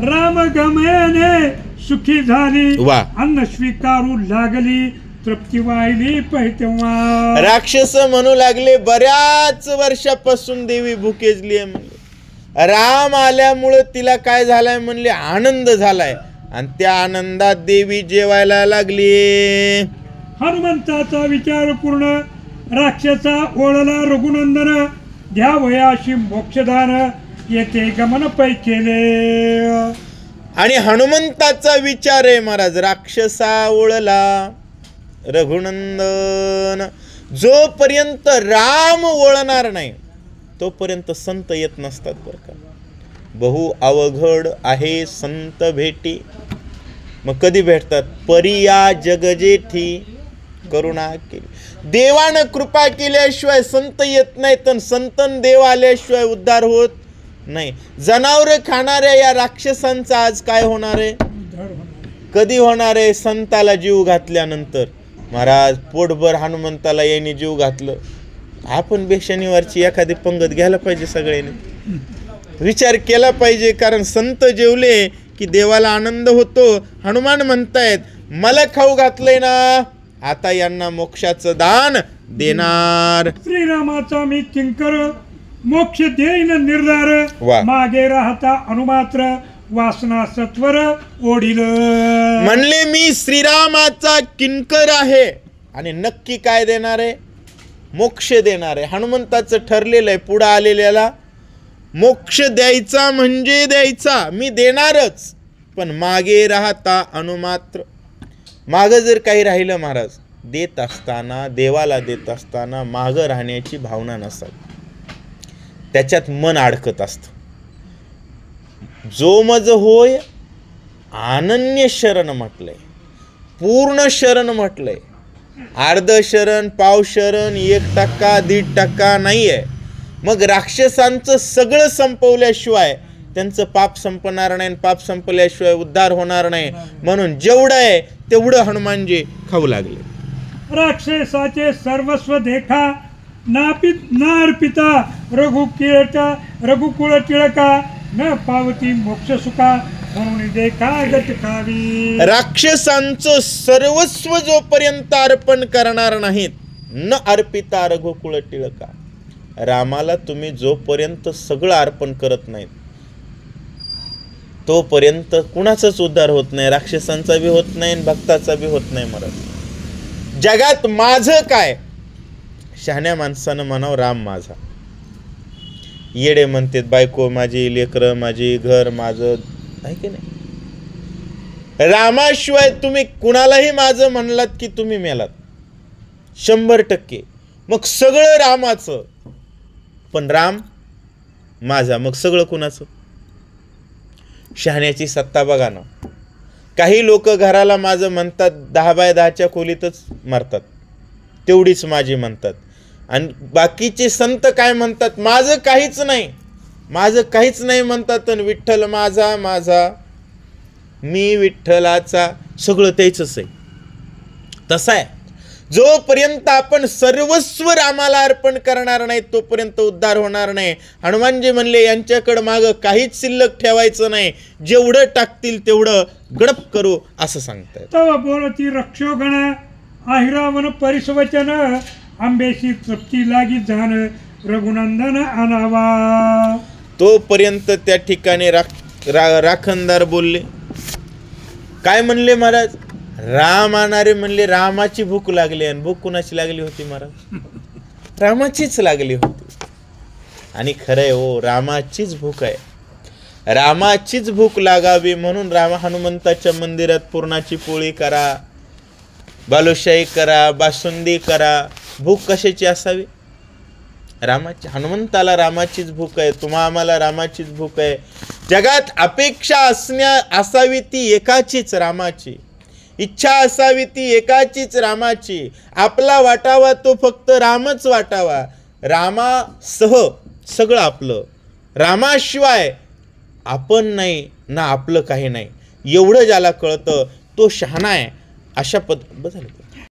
राम गमने सुखी झाली, वा. अन्न स्वीकारू लागली तृप्ती वाहिली तेव्हा. राक्षस म्हणू लागले बऱ्याच वर्षापासून देवी भुकेजली आहे म्हणले. राम आल्यामुळे तिला काय झालाय म्हणले, आनंद झालाय, आणि त्या आनंदात देवी जेवायला लागली. हनुमंताचा विचार पूर्ण राक्षसा ओळला रघुनंदन, घ्यावयाशी मोक्षदान येते गमन पै केले. आणि हनुमंताचा विचार आहे महाराज, राक्षसा ओळला रघुनंदन. जोपर्यंत राम ओळणार नाही तोपर्यंत संत येत नसतात बरं का. बहु अवघड आहे संत भेटी. मग कधी भेटतात, परिया जगजेठी करुणा केली. देवानं कृपा केल्याशिवाय संत येत नाही, तर संतन देव आल्याशिवाय उद्धार होत नाही. जनावर खाणाऱ्या या राक्षसांचा आज काय होणार आहे, कधी होणार आहे, संताला जीव घातल्यानंतर. महाराज पोटभर हनुमंताला यांनी जीव घातलं, आपण बे शनिवारची एखादी पंगत घ्यायला पाहिजे, सगळ्यांनी विचार केला पाहिजे. कारण संत जेवले की देवाला आनंद होतो. हनुमान म्हणतायत मला खाऊ घातलंय ना, आता यांना मोक्षाचं दान देणार. श्रीरामाचा मी किंकर मोक्ष देईन निर्धार, वा. मागे राहता अनुमात्र वासना सत्वर ओढील. म्हणले मी श्रीरामाचा किंकर आहे आणि नक्की काय देणार आहे, मोक्ष देणार आहे. हनुमंताचं ठरलेलं आहे, पुढे आलेल्याला मोक्ष द्यायचा म्हणजे द्यायचा, मी देणारच, पण मागे राहता अनुमात्र. मागं जर काही राहिलं महाराज, देत असताना देवाला देत असताना मागं राहण्याची भावना नसतात, त्याच्यात मन अडकत असतं. जो मज होय अनन्य शरण म्हटलंय, पूर्ण शरण म्हटलंय. अर्ध शरण, पाव शरण, 1% 1.5% नाही आहे. मग राक्षसांचं सगळं संपवल्याशिवाय त्यांचं पाप संपणार नाही, पाप संपल्याशिवाय उद्धार होणार नाही. म्हणून जेवढं आहे तेवढं हनुमानजी खाऊ लागले. राक्षसाचे सर्वस्व देखा नार्पिता रघुकुळ टिळका न पावती मोक्ष सुखा म्हणून देखा गटकावी. राक्षसांचं सर्वस्व जोपर्यंत अर्पण करणार नाहीत, न अर्पिता रघुकुळ टिळका. रामाला तुम्ही जोपर्यंत सगळं अर्पण करत नाहीत तोपर्यंत कुणाचाच उद्धार होत नाही. राक्षसांचा बी होत नाही, भक्ताचा बी होत नाही. महाराज जगात माझं काय, शहाण्या माणसानं म्हणावं राम माझा. येडे म्हणतात बायको माझी, लेकरं माझी, घर माझं, आहे की नाही. रामाशिवाय तुम्ही कुणालाही माझं म्हणलात की तुम्ही मेलात 100%. मग सगळं रामाचं, पण राम माझा, मग सगळं कुणाचं. शहाण्याची सत्ता बघा ना. काही लोक घराला माझं म्हणतात, 10x10च्या खोलीतच मारतात, तेवढीच माझी म्हणतात. आणि बाकीचे संत काय म्हणतात, माझं काहीच नाही, माझं काहीच नाही म्हणतात. आणि विठ्ठल माझा माझा, मी विठ्ठलाचा, सगळं त्याचंच आहे. तसं आहे, जोपर्यंत आपण सर्वस्व रामाला अर्पण करणार नाही तोपर्यंत उद्धार होणार नाही. हनुमानजी म्हणले यांच्याकडे मागं काहीच शिल्लक ठेवायचं नाही, जेवढं टाकतील तेवढं गडप करू असं सांगतायत. तव बोलती रक्षोगण आहिरावन परिसवचन, आंबेशी तृप्ती लागी जाण रघुनंदन आणावा. तोपर्यंत त्या ठिकाणी राखणदार बोलले. काय म्हणले महाराज, राम आणणारे म्हणले रामाची भूक लागली. आणि भूक कुणाची लागली होती महाराज, रामाचीच लागली होती. आणि खरंय हो, रामाचीच भूक आहे. रामाचीच भूक लागावी म्हणून हनुमंताच्या मंदिरात पुरणाची पोळी करा, बालुशाही करा, बासुंदी करा. भूक कशाची असावी, रामाची. हनुमंताला रामाचीच भूक आहे, तुम्हा आम्हाला रामाचीच भूक आहे. जगात अपेक्षा असावी ती एकाचीच, रामाची. इच्छा असावी ती एकाचीच, रामाची. आपला वाटावा तो फक्त रामच वाटावा. रामासह सगळं आपलं, रामाशिवाय आपण नाही ना आपलं काही नाही, एवढं ज्याला कळतं तो शहाणा आहे. अशा बदल